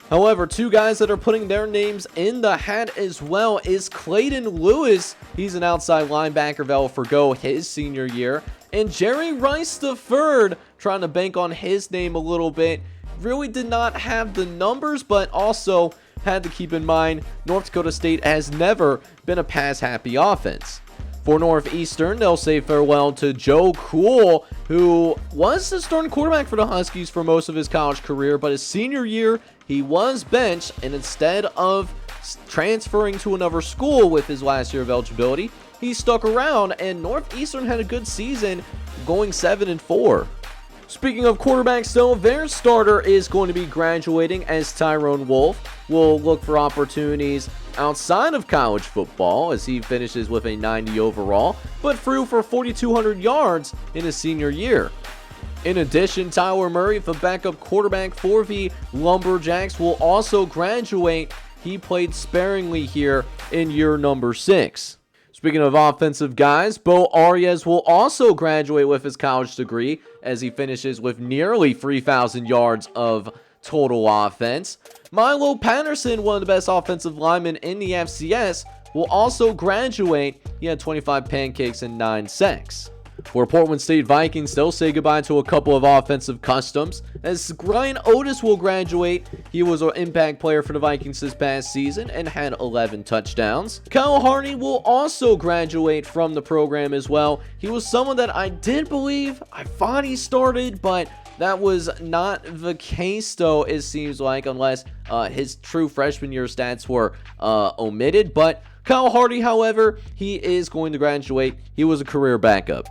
However, two guys that are putting their names in the hat as well is Clayton Lewis. He's an outside linebacker that'll forgo his senior year. And Jerry Rice III, trying to bank on his name a little bit. Really did not have the numbers, but also had to keep in mind North Dakota State has never been a pass-happy offense. For Northeastern, they'll say farewell to Joe Cool, who was the starting quarterback for the Huskies for most of his college career, but his senior year, he was benched, and instead of transferring to another school with his last year of eligibility, he stuck around, and Northeastern had a good season, going 7-4. Speaking of quarterbacks, though, their starter is going to be graduating as Tyrone Wolf. Will look for opportunities outside of college football as he finishes with a 90 overall, but threw for 4,200 yards in his senior year. In addition, Tyler Murray, the backup quarterback for the Lumberjacks, will also graduate. He played sparingly here in year number 6. Speaking of offensive guys, Bo Arias will also graduate with his college degree as he finishes with nearly 3,000 yards of total offense. Milo Patterson, one of the best offensive linemen in the FCS, will also graduate. He had 25 pancakes and 9 sacks. For Portland State Vikings, they'll say goodbye to a couple of offensive customs, as Ryan Otis will graduate. He was an impact player for the Vikings this past season and had 11 touchdowns. Kyle Harney will also graduate from the program as well. He was someone that I did believe, I thought he started, but that was not the case, though, it seems like, unless his true freshman year stats were omitted. But Kyle Hardy, however, he is going to graduate. He was a career backup.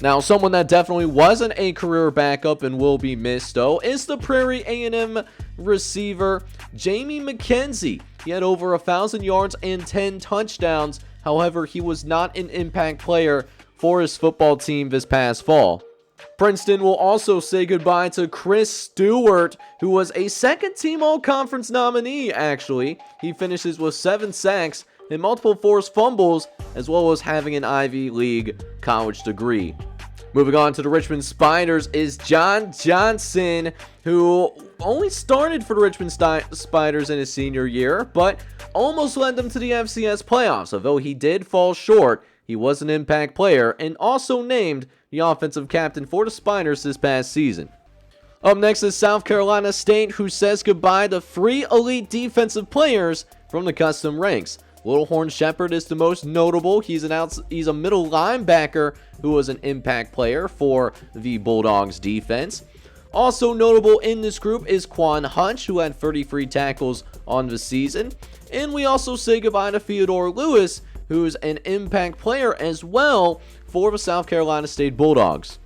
Now, someone that definitely wasn't a career backup and will be missed, though, is the Prairie A&M receiver, Jamie McKenzie. He had over 1,000 yards and 10 touchdowns. However, he was not an impact player for his football team this past fall. Princeton will also say goodbye to Chris Stewart, who was a second-team All-Conference nominee, actually. He finishes with 7 sacks and multiple forced fumbles, as well as having an Ivy League college degree. Moving on to the Richmond Spiders is John Johnson, who only started for the Richmond Spiders in his senior year, but almost led them to the FCS playoffs. Although he did fall short, he was an impact player and also named the offensive captain for the Spiders this past season. Up next is South Carolina State, who says goodbye to 3 elite defensive players from the custom ranks. Little Horn Shepherd is the most notable. He's a middle linebacker who was an impact player for the Bulldogs defense. Also notable in this group is Quan Hutch, who had 33 tackles on the season. And we also say goodbye to Theodore Lewis, who's an impact player as well for the South Carolina State Bulldogs.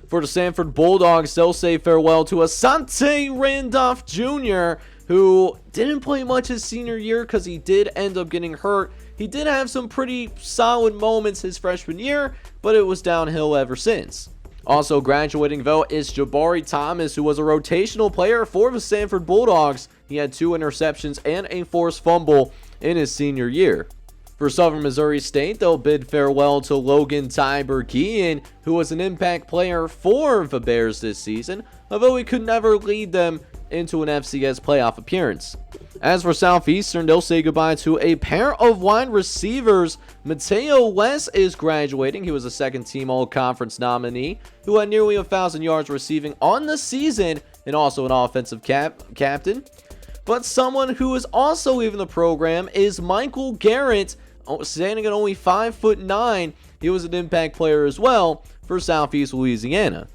For the Sanford Bulldogs, they'll say farewell to Asante Randolph Jr., who didn't play much his senior year because he did end up getting hurt. He did have some pretty solid moments his freshman year, but it was downhill ever since. Also graduating, though, is Jabari Thomas, who was a rotational player for the Sanford Bulldogs. He had 2 interceptions and a forced fumble in his senior year. For Southern Missouri State, they'll bid farewell to Logan Tybergian, who was an impact player for the Bears this season, although he could never lead them into an FCS playoff appearance. As for Southeastern, they'll say goodbye to a pair of wide receivers. Mateo West is graduating. He was a second-team All-Conference nominee who had nearly 1,000 yards receiving on the season and also an offensive captain. But someone who is also leaving the program is Michael Garrett, standing at only 5'9". He was an impact player as well for Southeast Louisiana.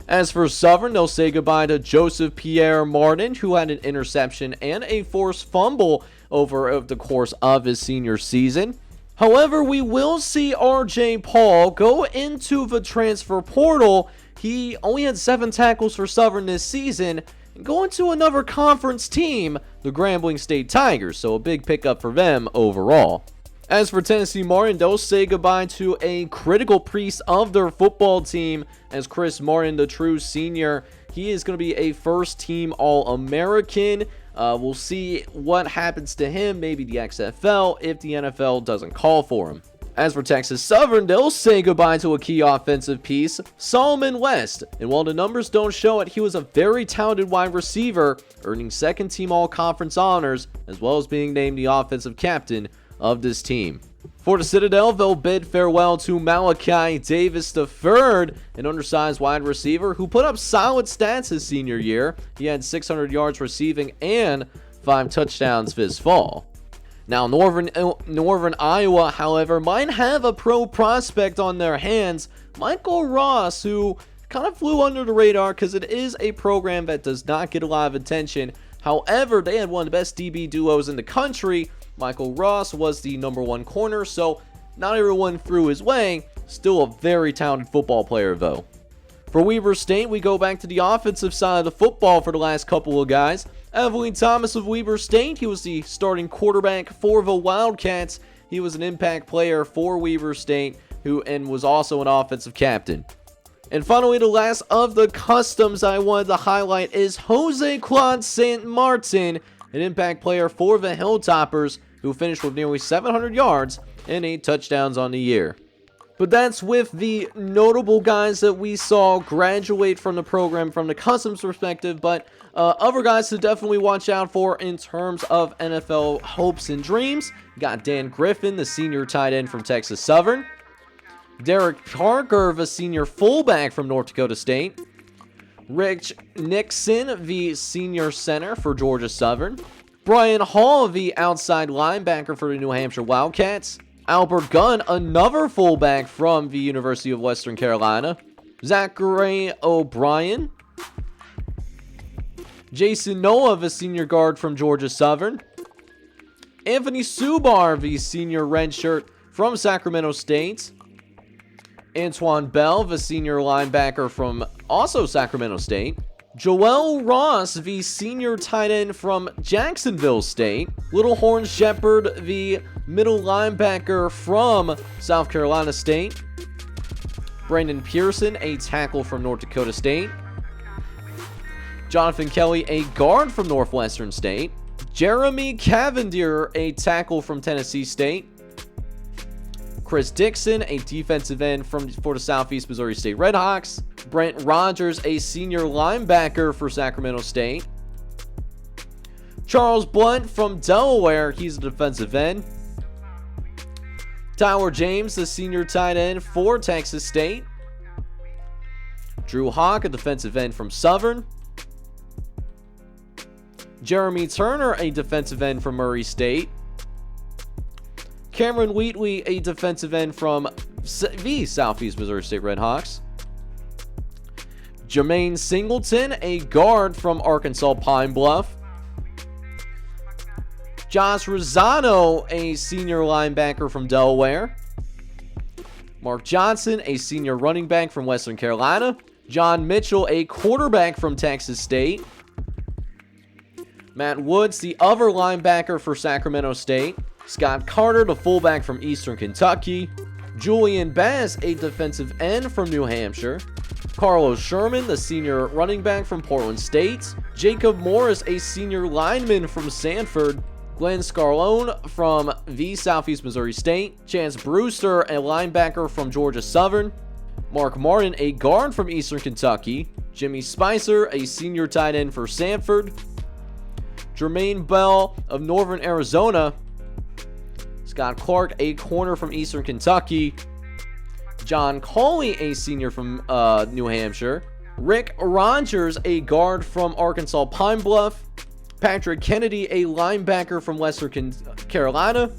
As for Southern, they'll say goodbye to Joseph Pierre Martin, who had an interception and a forced fumble over the course of his senior season. However, we will see RJ Paul go into the transfer portal. He only had 7 tackles for Southern this season and go into another conference team, the Grambling State Tigers, so a big pickup for them overall. As for Tennessee Martin, they'll say goodbye to a critical piece of their football team as Chris Martin, the true senior. He is going to be a first-team All-American. We'll see what happens to him, maybe the XFL, if the NFL doesn't call for him. As for Texas Southern, they'll say goodbye to a key offensive piece, Solomon West. And while the numbers don't show it, he was a very talented wide receiver, earning second-team all-conference honors, as well as being named the offensive captain of this team. For the Citadel, they'll bid farewell to Malachi Davis III, an undersized wide receiver who put up solid stats his senior year. He had 600 yards receiving and 5 touchdowns this fall. Now, Northern Iowa, however, might have a pro prospect on their hands, Michael Ross, who kind of flew under the radar because it is a program that does not get a lot of attention. However, they had one of the best DB duos in the country. Michael Ross was the #1 corner, so not everyone threw his way. Still a very talented football player, though. For Weber State, we go back to the offensive side of the football for the last couple of guys. Evelyn Thomas of Weber State, he was the starting quarterback for the Wildcats. He was an impact player for Weber State, and was also an offensive captain. And finally, the last of the customs I wanted to highlight is Jose Claude St. Martin, an impact player for the Hilltoppers, who finished with nearly 700 yards and 8 touchdowns on the year. But that's with the notable guys that we saw graduate from the program from the customs perspective. But other guys to definitely watch out for in terms of NFL hopes and dreams. Got Dan Griffin, the senior tight end from Texas Southern. Derek Parker, the senior fullback from North Dakota State. Rich Nixon, the senior center for Georgia Southern. Brian Hall, the outside linebacker for the New Hampshire Wildcats. Albert Gunn, another fullback from the University of Western Carolina. Zachary O'Brien. Jason Noah, the senior guard from Georgia Southern. Anthony Subar, the senior redshirt from Sacramento State. Antoine Bell, the senior linebacker from also Sacramento State. Joel Ross, the senior tight end from Jacksonville State. Little Horn Shepherd, the middle linebacker from South Carolina State. Brandon Pearson, a tackle from North Dakota State. Jonathan Kelly, a guard from Northwestern State. Jeremy Cavendier, a tackle from Tennessee State. Chris Dixon, a defensive end for the Southeast Missouri State Redhawks. Brent Rogers, a senior linebacker for Sacramento State. Charles Blunt from Delaware, he's a defensive end. Tyler James, the senior tight end for Texas State. Drew Hawk, a defensive end from Southern. Jeremy Turner, a defensive end from Murray State. Cameron Wheatley, a defensive end from the Southeast Missouri State Redhawks. Jermaine Singleton, a guard from Arkansas Pine Bluff. Josh Rosano, a senior linebacker from Delaware. Mark Johnson, a senior running back from Western Carolina. John Mitchell, a quarterback from Texas State. Matt Woods, the other linebacker for Sacramento State. Scott Carter, the fullback from Eastern Kentucky. Julian Bass, a defensive end from New Hampshire. Carlos Sherman, the senior running back from Portland State. Jacob Morris, a senior lineman from Sanford. Glenn Scarlone from the Southeast Missouri State. Chance Brewster, a linebacker from Georgia Southern. Mark Martin, a guard from Eastern Kentucky. Jimmy Spicer, a senior tight end for Sanford. Jermaine Bell of Northern Arizona. Scott Clark, a corner from Eastern Kentucky. John Cawley, a senior from New Hampshire. Rick Rogers, a guard from Arkansas Pine Bluff. Patrick Kennedy, a linebacker from Western Carolina.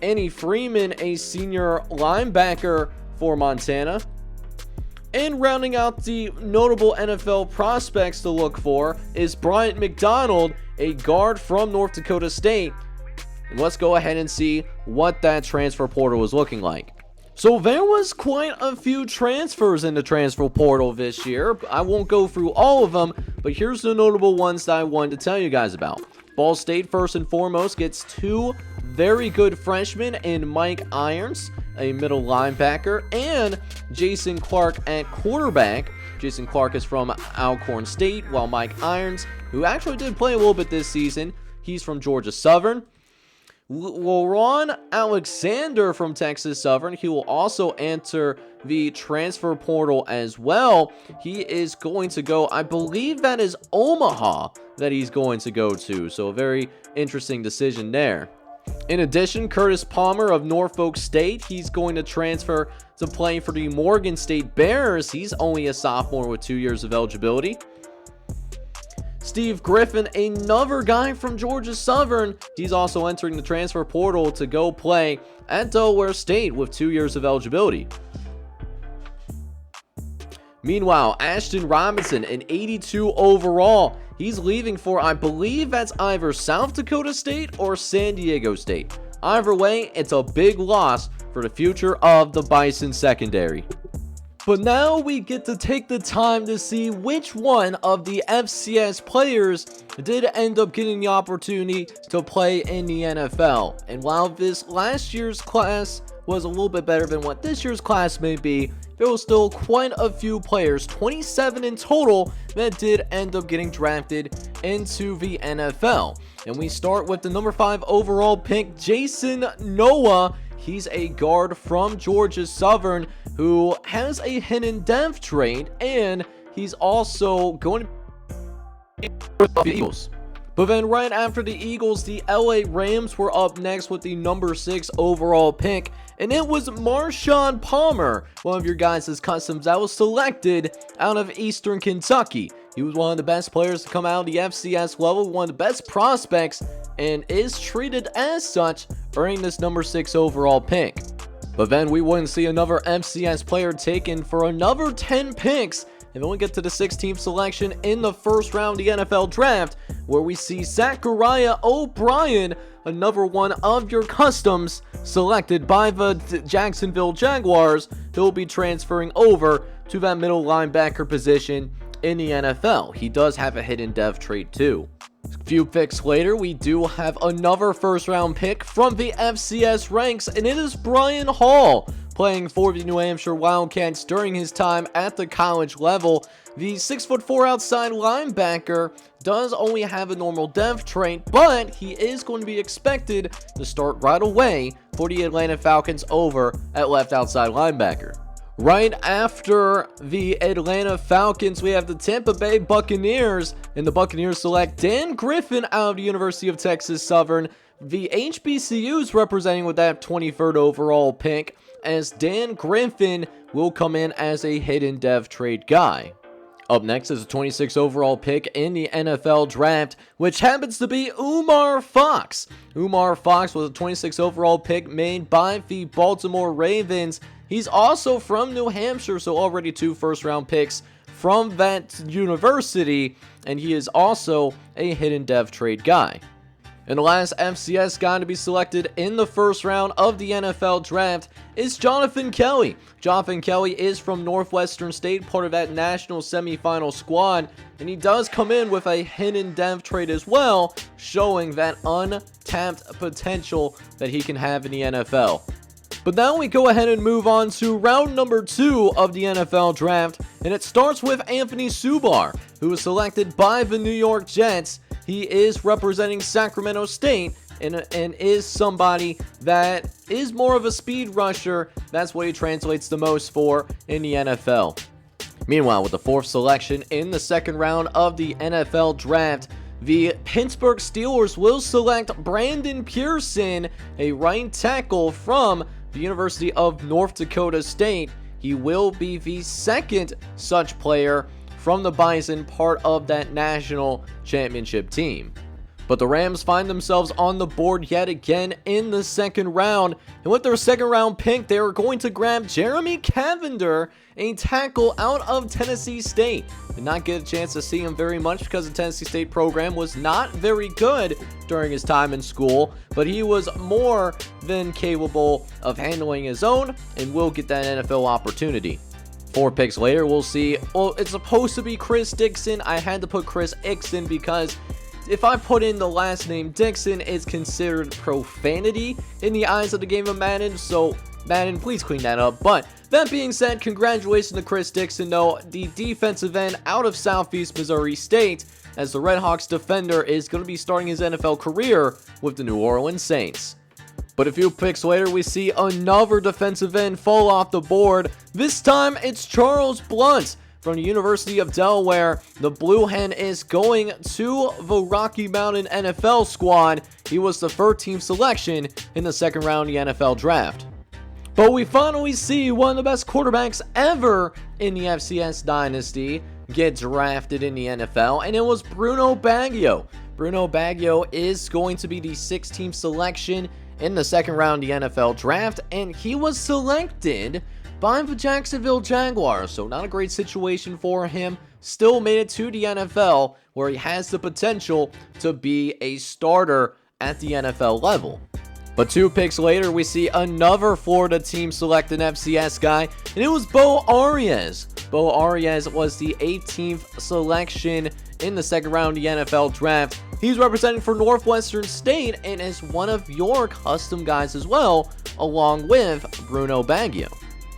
Annie Freeman, a senior linebacker for Montana. And rounding out the notable NFL prospects to look for is Bryant McDonald, a guard from North Dakota State. And let's go ahead and see what that transfer portal was looking like. So there was quite a few transfers in the transfer portal this year. I won't go through all of them, but here's the notable ones that I wanted to tell you guys about. Ball State, first and foremost, gets 2 very good freshmen in Mike Irons, a middle linebacker, and Jason Clark at quarterback. Jason Clark is from Alcorn State, while Mike Irons, who actually did play a little bit this season, he's from Georgia Southern. Ron Alexander from Texas Southern, he will also enter the transfer portal as well. He is going to go, I believe that is Omaha that he's going to go to. So a very interesting decision there. In addition, Curtis Palmer of Norfolk State, he's going to transfer to play for the Morgan State Bears. He's only a sophomore with 2 years of eligibility. Steve Griffin, another guy from Georgia Southern, he's also entering the transfer portal to go play at Delaware State with 2 years of eligibility. Meanwhile, Ashton Robinson, an 82 overall, he's leaving for, I believe that's either South Dakota State or San Diego State. Either way, it's a big loss for the future of the Bison secondary. But now we get to take the time to see which one of the FCS players did end up getting the opportunity to play in the NFL. And while this last year's class was a little bit better than what this year's class may be, there was still quite a few players, 27 in total, that did end up getting drafted into the NFL. And we start with the number 5 overall pick, Jason Noah. He's a guard from Georgia Southern who has a hidden depth trait, and he's also going to be with the Eagles. But then right after the Eagles, the LA Rams were up next with the number 6 overall pick, and it was Marshawn Palmer, one of your guys' customs, that was selected out of Eastern Kentucky. He was one of the best players to come out of the FCS level, one of the best prospects, and is treated as such, earning this number 6 overall pick. But then we wouldn't see another FCS player taken for another 10 picks, and then we get to the 16th selection in the first round of the NFL draft, where we see Zachariah O'Brien, another one of your customs, selected by the Jacksonville Jaguars, who will be transferring over to that middle linebacker position in the NFL. He does have a hidden depth trait too. A few picks later, we do have another first round pick from the FCS ranks, and it is Brian Hall, playing for the New Hampshire Wildcats during his time at the college level. The 6'4" outside linebacker does only have a normal depth trait, but he is going to be expected to start right away for the Atlanta Falcons over at left outside linebacker. Right after the Atlanta Falcons, we have the Tampa Bay Buccaneers, and the Buccaneers select Dan Griffin out of the University of Texas Southern. The HBCUs representing with that 23rd overall pick, as Dan Griffin will come in as a hidden depth trait guy. Up next is a 26th overall pick in the NFL draft, which happens to be Umar Fox. Umar Fox was a 26th overall pick made by the Baltimore Ravens. He's also from New Hampshire, so already 2 first-round picks from that university, and he is also a hidden depth trait guy. And the last FCS guy to be selected in the first round of the NFL draft is Jonathan Kelly. Jonathan Kelly is from Northwestern State, part of that national semifinal squad, and he does come in with a hidden depth trait as well, showing that untapped potential that he can have in the NFL. But now we go ahead and move on to round number 2 of the NFL draft, and it starts with Anthony Subar, who was selected by the New York Jets. He is representing Sacramento State and is somebody that is more of a speed rusher. That's what he translates the most for in the NFL. Meanwhile, with the 4th selection in the second round of the NFL draft, the Pittsburgh Steelers will select Brandon Pearson, a right tackle from the University of North Dakota State. He will be the second such player from the Bison, part of that national championship team. But the Rams find themselves on the board yet again in the second round, and with their second round pick, they are going to grab Jeremy Cavender, a tackle out of Tennessee State. Did not get a chance to see him very much because the Tennessee State program was not very good during his time in school, but he was more than capable of handling his own and will get that NFL opportunity. 4 picks later, we'll see, well, it's supposed to be Chris Dixon. I had to put Chris Ixon because if I put in the last name Dixon, it's considered profanity in the eyes of the game of Madden, so Madden, please clean that up. But that being said, congratulations to Chris Dixon, though, the defensive end out of Southeast Missouri State, as the Red Hawks defender is going to be starting his NFL career with the New Orleans Saints. But a few picks later, we see another defensive end fall off the board. This time, it's Charles Blunt from the University of Delaware. The Blue Hen is going to the Rocky Mountain NFL squad. He was the 13th selection in the second round of the NFL draft. But we finally see one of the best quarterbacks ever in the FCS Dynasty get drafted in the NFL, and it was Bruno Baggio. Bruno Baggio is going to be the 16th selection in the second round of the NFL draft, and he was selected by the Jacksonville Jaguars, so not a great situation for him. Still made it to the NFL, where he has the potential to be a starter at the NFL level. But 2 picks later, we see another Florida team select an FCS guy, and it was Bo Arias. Bo Arias was the 18th selection in the second round of the NFL draft. He's representing for Northwestern State and is one of your custom guys as well, along with Bruno Baggio.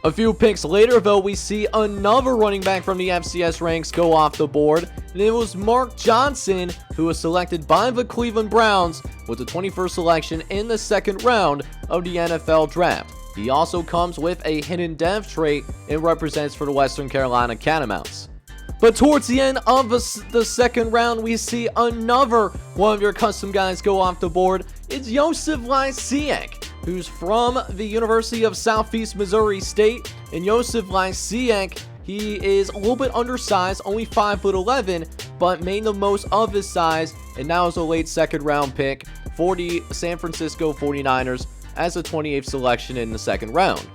A few picks later, though, we see another running back from the FCS ranks go off the board, and it was Mark Johnson, who was selected by the Cleveland Browns with the 21st selection in the second round of the NFL draft. He also comes with a hidden dev trait and represents for the Western Carolina Catamounts. But towards the end of the second round, we see another one of your custom guys go off the board. It's Joseph Lysiak, who's from the University of Southeast Missouri State. And Joseph Lysiak, he is a little bit undersized, only 5'11", but made the most of his size, and now is a late second round pick for the San Francisco 49ers as a 28th selection in the second round.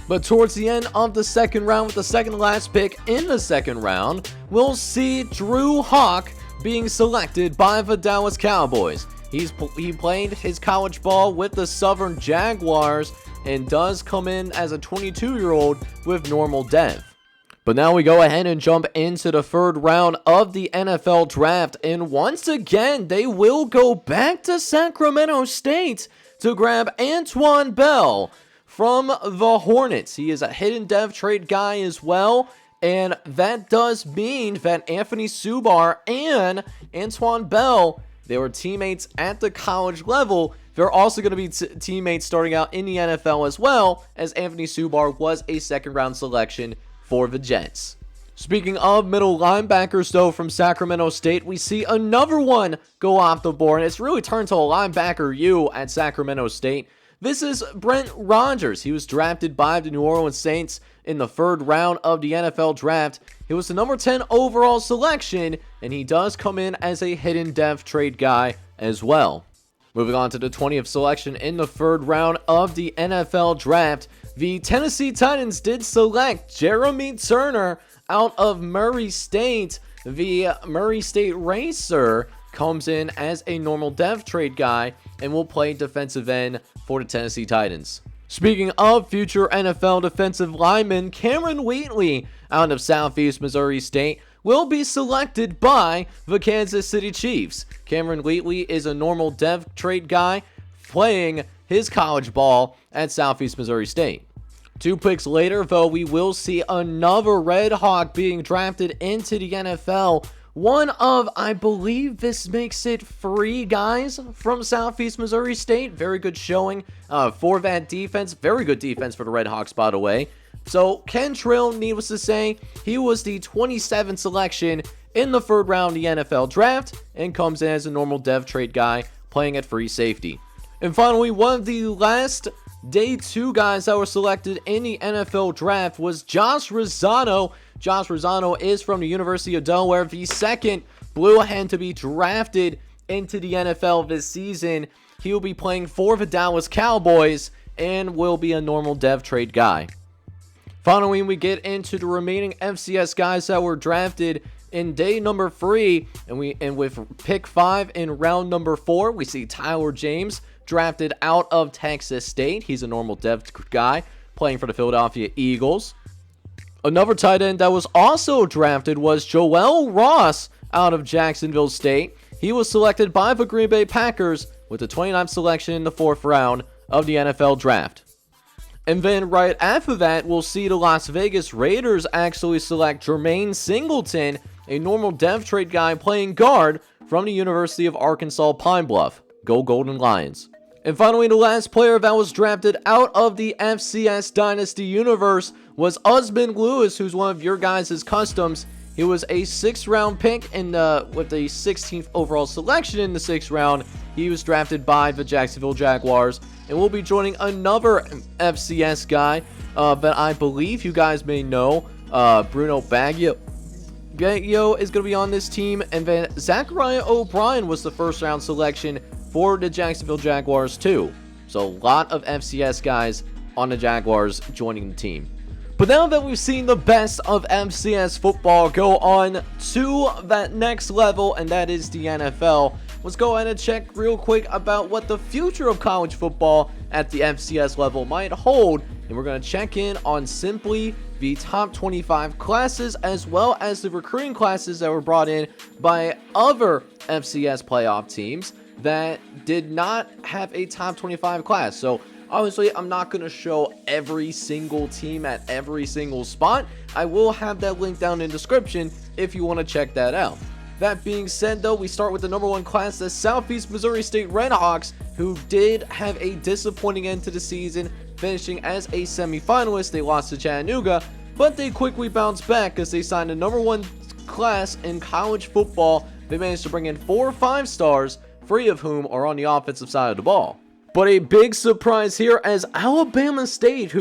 But towards the end of the second round, with the second last pick in the second round, we'll see Drew Hawk being selected by the Dallas Cowboys. He played his college ball with the Southern Jaguars and does come in as a 22-year-old with normal dev. But now we go ahead and jump into the third round of the NFL draft, and once again, they will go back to Sacramento State to grab Antoine Bell from the Hornets. He is a hidden dev trade guy as well, and that does mean that Anthony Subar and Antoine Bell, they were teammates at the college level. They're also going to be teammates starting out in the NFL as well, as Anthony Subar was a second-round selection for the Jets. Speaking of middle linebackers, though, from Sacramento State, we see another one go off the board. It's really turned to a linebacker U at Sacramento State. This is Brent Rogers. He was drafted by the New Orleans Saints in the third round of the NFL draft. He was the number 10 overall selection, and he does come in as a hidden dev trade guy as well. Moving on to the 20th selection in the third round of the NFL draft, the Tennessee Titans did select Jeremy Turner out of Murray State. The Murray State Racer comes in as a normal dev trade guy and will play defensive end for the Tennessee Titans. Speaking of future NFL defensive lineman, Cameron Wheatley out of Southeast Missouri State will be selected by the Kansas City Chiefs. Cameron Wheatley is a normal dev trade guy playing his college ball at Southeast Missouri State. 2 picks later, though, we will see another Red Hawk being drafted into the NFL. One of, I believe this makes it 3 guys from Southeast Missouri State. Very good showing for that defense. Very good defense for the Red Hawks, by the way. So Kentrill, needless to say, he was the 27th selection in the third round of the NFL draft and comes in as a normal dev trade guy playing at free safety. And finally, one of the last day 2 guys that were selected in the NFL draft was Josh Rosano. Josh Rosano is from the University of Delaware, the second Blue Hen to be drafted into the NFL this season. He will be playing for the Dallas Cowboys and will be a normal dev trade guy. Finally, we get into the remaining FCS guys that were drafted in day number 3, and with pick 5 in round number 4, we see Tyler James drafted out of Texas State. He's a normal dev guy playing for the Philadelphia Eagles. Another tight end that was also drafted was Joel Ross out of Jacksonville State. He was selected by the Green Bay Packers with the 29th selection in the 4th round of the NFL draft. And then right after that, we'll see the Las Vegas Raiders actually select Jermaine Singleton, a normal dev trade guy playing guard from the University of Arkansas Pine Bluff. Go Golden Lions. And finally, the last player that was drafted out of the FCS Dynasty universe was Usman Lewis, who's one of your guys' customs. He was a 6th round pick with the 16th overall selection in the 6th round. He was drafted by the Jacksonville Jaguars and will be joining another FCS guy that I believe you guys may know, Bruno Baggio. Baggio is going to be on this team, and then Zachariah O'Brien was the 1st round selection for the Jacksonville Jaguars too. So a lot of FCS guys on the Jaguars joining the team. But now that we've seen the best of FCS football go on to that next level, and that is the NFL, let's go ahead and check real quick about what the future of college football at the FCS level might hold. And we're going to check in on simply the top 25 classes, as well as the recruiting classes that were brought in by other FCS playoff teams that did not have a top 25 class. So obviously, I'm not going to show every single team at every single spot. I will have that link down in the description if you want to check that out. That being said, though, we start with the number 1 class, the Southeast Missouri State Redhawks, who did have a disappointing end to the season, finishing as a semifinalist. They lost to Chattanooga, but they quickly bounced back as they signed the number 1 class in college football. They managed to bring in 4 5-stars, 3 of whom are on the offensive side of the ball. But a big surprise here as Alabama State,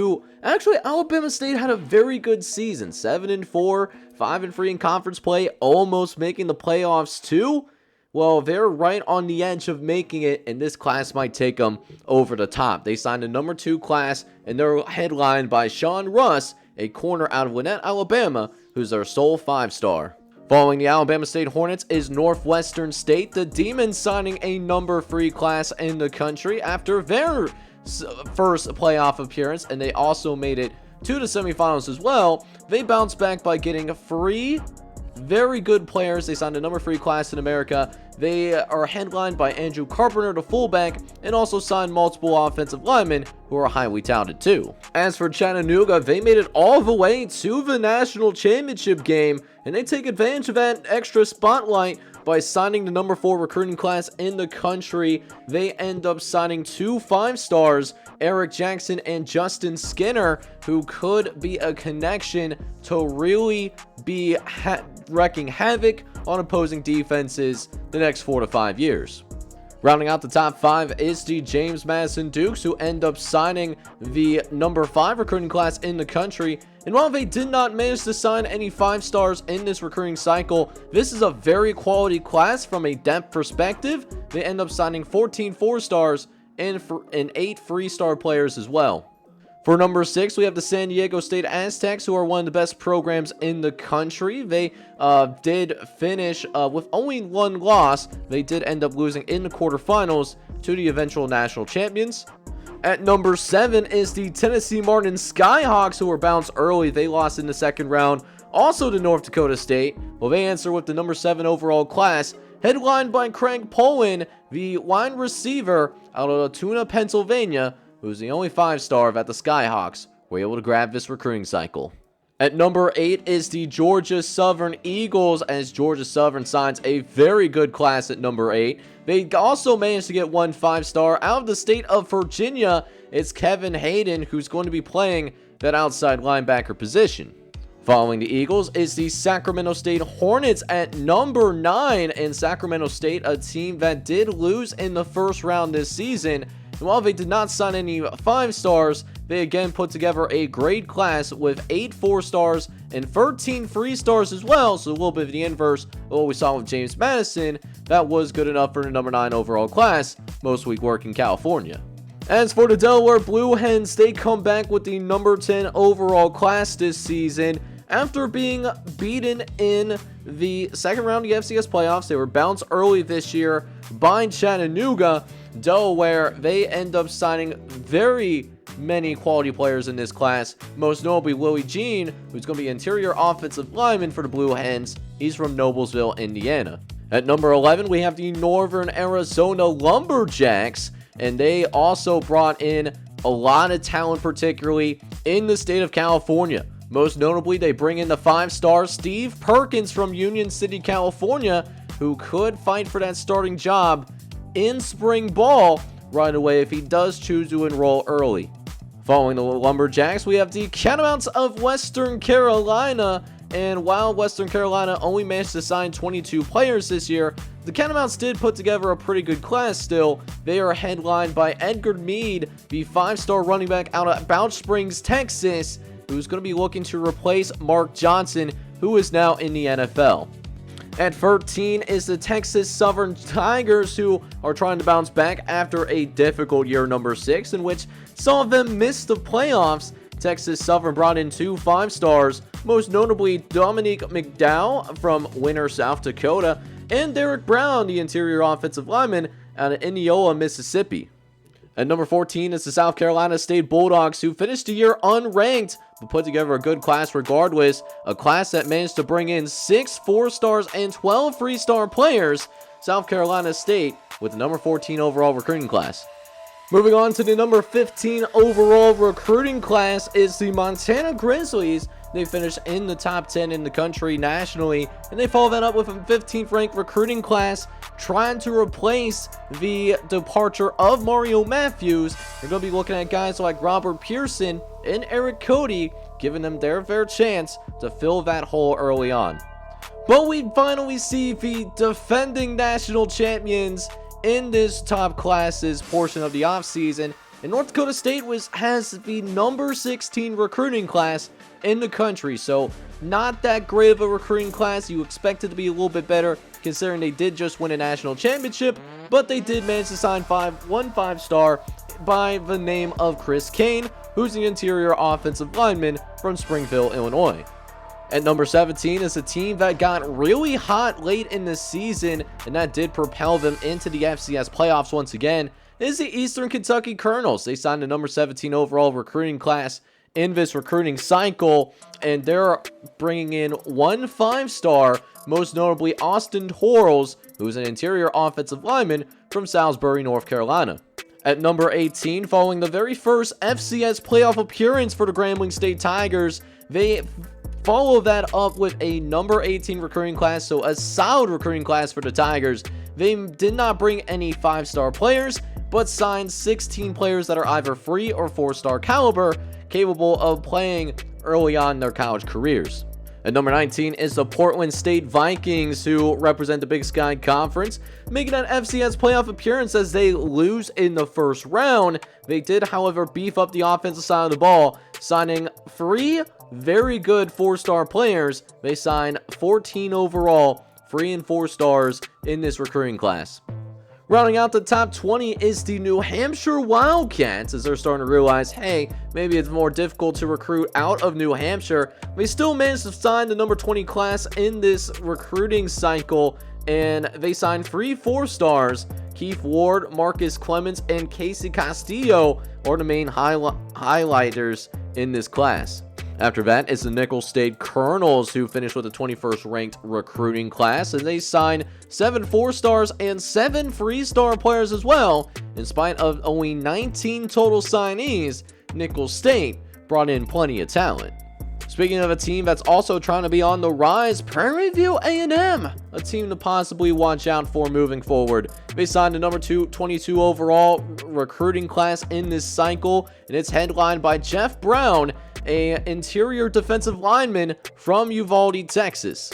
Alabama State had a very good season. 7-4, 5-3 in conference play, almost making the playoffs too. Well, they're right on the edge of making it, and this class might take them over the top. They signed a number 2 class, and they're headlined by Sean Russ, a corner out of Gwinnett, Alabama, who's their sole 5-star. Following the Alabama State Hornets is Northwestern State, the Demons signing a number 3 class in the country after their first playoff appearance, and they also made it to the semifinals as well. They bounced back by getting 3 very good players. They signed a number 3 class in America. They are headlined by Andrew Carpenter, the fullback, and also signed multiple offensive linemen who are highly talented too. As for Chattanooga, they made it all the way to the national championship game, and they take advantage of that extra spotlight by signing the number 4 recruiting class in the country. They end up signing 2 5-stars, Eric Jackson and Justin Skinner, who could be a connection to really be wrecking havoc on opposing defenses the next 4 to 5 years. Rounding out the top 5 is the James Madison Dukes, who end up signing the number 5 recruiting class in the country. And while they did not manage to sign any 5-stars in this recruiting cycle, this is a very quality class from a depth perspective. They end up signing 14 4-stars and 8 3-star players as well. For number 6, we have the San Diego State Aztecs, who are one of the best programs in the country. They did finish with only 1 loss. They did end up losing in the quarterfinals to the eventual national champions. At number 7 is the Tennessee Martin Skyhawks, who were bounced early. They lost in the 2nd round, also to North Dakota State. Well, they answer with the number 7 overall class, headlined by Craig Poland, the wide receiver out of Altoona, Pennsylvania, who's the only 5-star that the Skyhawks were able to grab this recruiting cycle. At number 8 is the Georgia Southern Eagles, as Georgia Southern signs a very good class at number 8. They also managed to get 1 5-star out of the state of Virginia. It's Kevin Hayden, who's going to be playing that outside linebacker position. Following the Eagles is the Sacramento State Hornets at number 9, and Sacramento State, a team that did lose in the 1st round this season. And while they did not sign any 5-stars, they again put together a great class with 8 4-stars and 13 3-stars as well. So a little bit of the inverse of what we saw with James Madison. That was good enough for the number 9 overall class, most week work in California. As for the Delaware Blue Hens, they come back with the number 10 overall class this season. After being beaten in the 2nd round of the FCS playoffs, they were bounced early this year by Chattanooga. Delaware, they end up signing very many quality players in this class, most notably Willie Jean, who's going to be interior offensive lineman for the Blue Hens. He's from Noblesville, Indiana. At number 11, we have the Northern Arizona Lumberjacks, and they also brought in a lot of talent, particularly in the state of California. Most notably, they bring in the 5-star Steve Perkins from Union City, California, who could fight for that starting job in spring ball. right away if he does choose to enroll early. Following the Lumberjacks, we have the Catamounts of Western Carolina. And while Western Carolina only managed to sign 22 players this year, the Catamounts did put together a pretty good class still. They are headlined by Edgar Meade, the 5-star running back out of Bouch Springs, Texas, who's going to be looking to replace Mark Johnson, who is now in the NFL. At 13 is the Texas Southern Tigers, who are trying to bounce back after a difficult year number 6, in which some of them missed the playoffs. Texas Southern brought in 2 5-stars, most notably Dominique McDowell from Winter, South Dakota, and Derek Brown, the interior offensive lineman out of Indianola, Mississippi. At number 14 is the South Carolina State Bulldogs, who finished the year unranked, but put together a good class regardless. A class that managed to bring in 6 4-stars and 12 3-star players. South Carolina State with the number 14 overall recruiting class. Moving on to the number 15 overall recruiting class is the Montana Grizzlies. They finished in the top 10 in the country nationally, and they follow that up with a 15th ranked recruiting class, trying to replace the departure of Mario Matthews. They're going to be looking at guys like Robert Pearson and Eric Cody, giving them their fair chance to fill that hole early on. But we finally see the defending national champions in this top classes portion of the offseason, and North Dakota State has the number 16 recruiting class in the country, so not that great of a recruiting class. You expect it to be a little bit better considering they did just win a national championship, but they did manage to sign one 5-star by the name of Chris Kane, who's the interior offensive lineman from Springfield, Illinois. At number 17 is a team that got really hot late in the season, and that did propel them into the FCS playoffs once again, is the Eastern Kentucky Colonels. They signed the number 17 overall recruiting class in this recruiting cycle, and they're bringing in 1 5-star, most notably Austin Torrels, who's an interior offensive lineman from Salisbury, North Carolina. At number 18, following the very first FCS playoff appearance for the Grambling State Tigers, they follow that up with a number 18 recruiting class, so a solid recruiting class for the Tigers. They did not bring any 5-star players, but signed 16 players that are either 3 or 4-star caliber, capable of playing early on in their college careers. At number 19 is the Portland State Vikings, who represent the Big Sky Conference, making an FCS playoff appearance as they lose in the first round. They did, however, beef up the offensive side of the ball, signing 3 very good 4-star players. They signed 14 overall, 3 and 4 stars in this recruiting class. Rounding out the top 20 is the New Hampshire Wildcats, as they're starting to realize, hey, maybe it's more difficult to recruit out of New Hampshire. They still managed to sign the number 20 class in this recruiting cycle, and they signed 3 4-stars. Keith Ward, Marcus Clemens, and Casey Castillo are the main highlighters in this class. After that is the Nicholls State Colonels, who finished with the 21st ranked recruiting class, and they signed 7 4-stars and 7 3-star players as well. In spite of only 19 total signees, Nicholls State brought in plenty of talent. Speaking of a team that's also trying to be on the rise, Prairie View A&M, a team to possibly watch out for moving forward. They signed the number 22 overall recruiting class in this cycle, and it's headlined by Jeff Brown, an interior defensive lineman from Uvalde, Texas.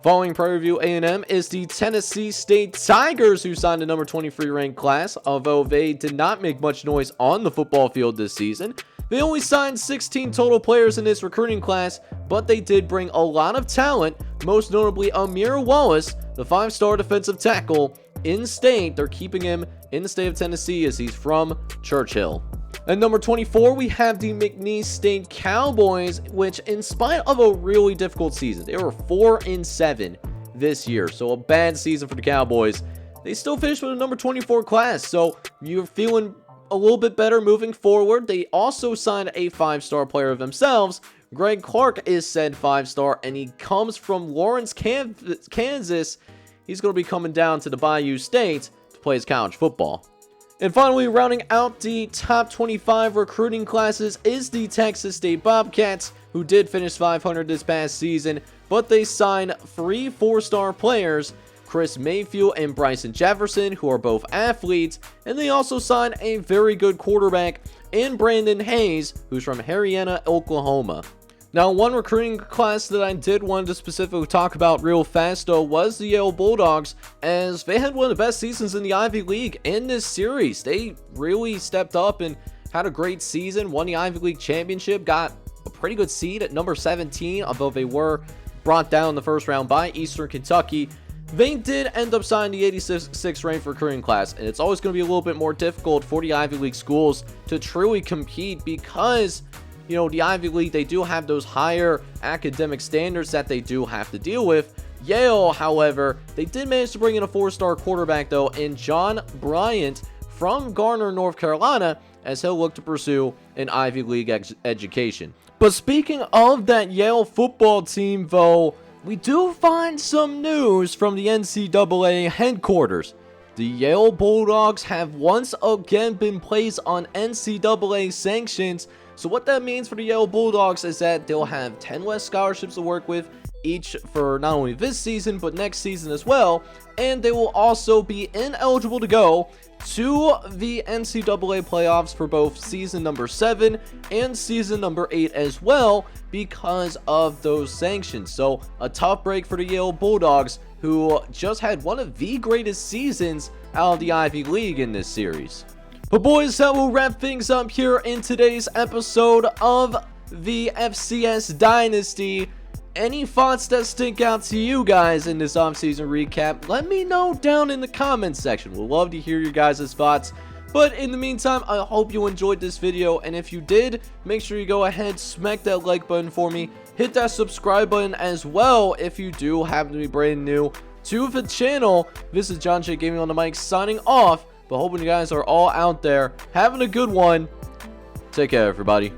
Following Prairie View A&M is the Tennessee State Tigers, who signed the number 23 ranked class, although they did not make much noise on the football field this season. They only signed 16 total players in this recruiting class, but they did bring a lot of talent, most notably Amir Wallace, the 5-star defensive tackle in state. They're keeping him in the state of Tennessee as he's from Churchill. At number 24, we have the McNeese State Cowboys, which in spite of a really difficult season, they were 4-7 this year, so a bad season for the Cowboys. They still finished with a number 24 class, so you're feeling a little bit better moving forward. They also signed a 5-star player of themselves. Greg Clark is said 5-star, and he comes from Lawrence, Kansas. He's going to be coming down to the Bayou State to play his college football. And finally, rounding out the top 25 recruiting classes is the Texas State Bobcats, who did finish 500 this past season, but they signed 3 4-star players. Chris Mayfield and Bryson Jefferson, who are both athletes, and they also signed a very good quarterback in Brandon Hayes, who's from Marietta, Oklahoma. Now, one recruiting class that I did want to specifically talk about real fast, though, was the Yale Bulldogs, as they had one of the best seasons in the Ivy League in this series. They really stepped up and had a great season, won the Ivy League championship, got a pretty good seed at number 17, although they were brought down in the first round by Eastern Kentucky. They did end up signing the 86th ranked recruiting class, and it's always going to be a little bit more difficult for the Ivy League schools to truly compete because, you know, the Ivy League, they do have those higher academic standards that they do have to deal with. Yale, however, they did manage to bring in a 4-star quarterback, though, in John Bryant from Garner, North Carolina, as he'll look to pursue an Ivy League education. But speaking of that Yale football team, though, we do find some news from the NCAA headquarters. The Yale Bulldogs have once again been placed on NCAA sanctions. So what that means for the Yale Bulldogs is that they'll have 10 less scholarships to work with, each for not only this season, but next season as well. And they will also be ineligible to go to the NCAA playoffs for both season number 7 and season number 8 as well because of those sanctions. So a tough break for the Yale Bulldogs, who just had one of the greatest seasons out of the Ivy League in this series. But boys, that will wrap things up here in today's episode of the FCS Dynasty. Any thoughts that stick out to you guys in this offseason recap, let me know down in the comments section. We'd love to hear your guys' thoughts. But in the meantime, I hope you enjoyed this video, and if you did, make sure you go ahead, smack that like button for me, hit that subscribe button as well if you do happen to be brand new to the channel. This is John J Gaming on the mic signing off, but hoping you guys are all out there having a good one. Take care, everybody.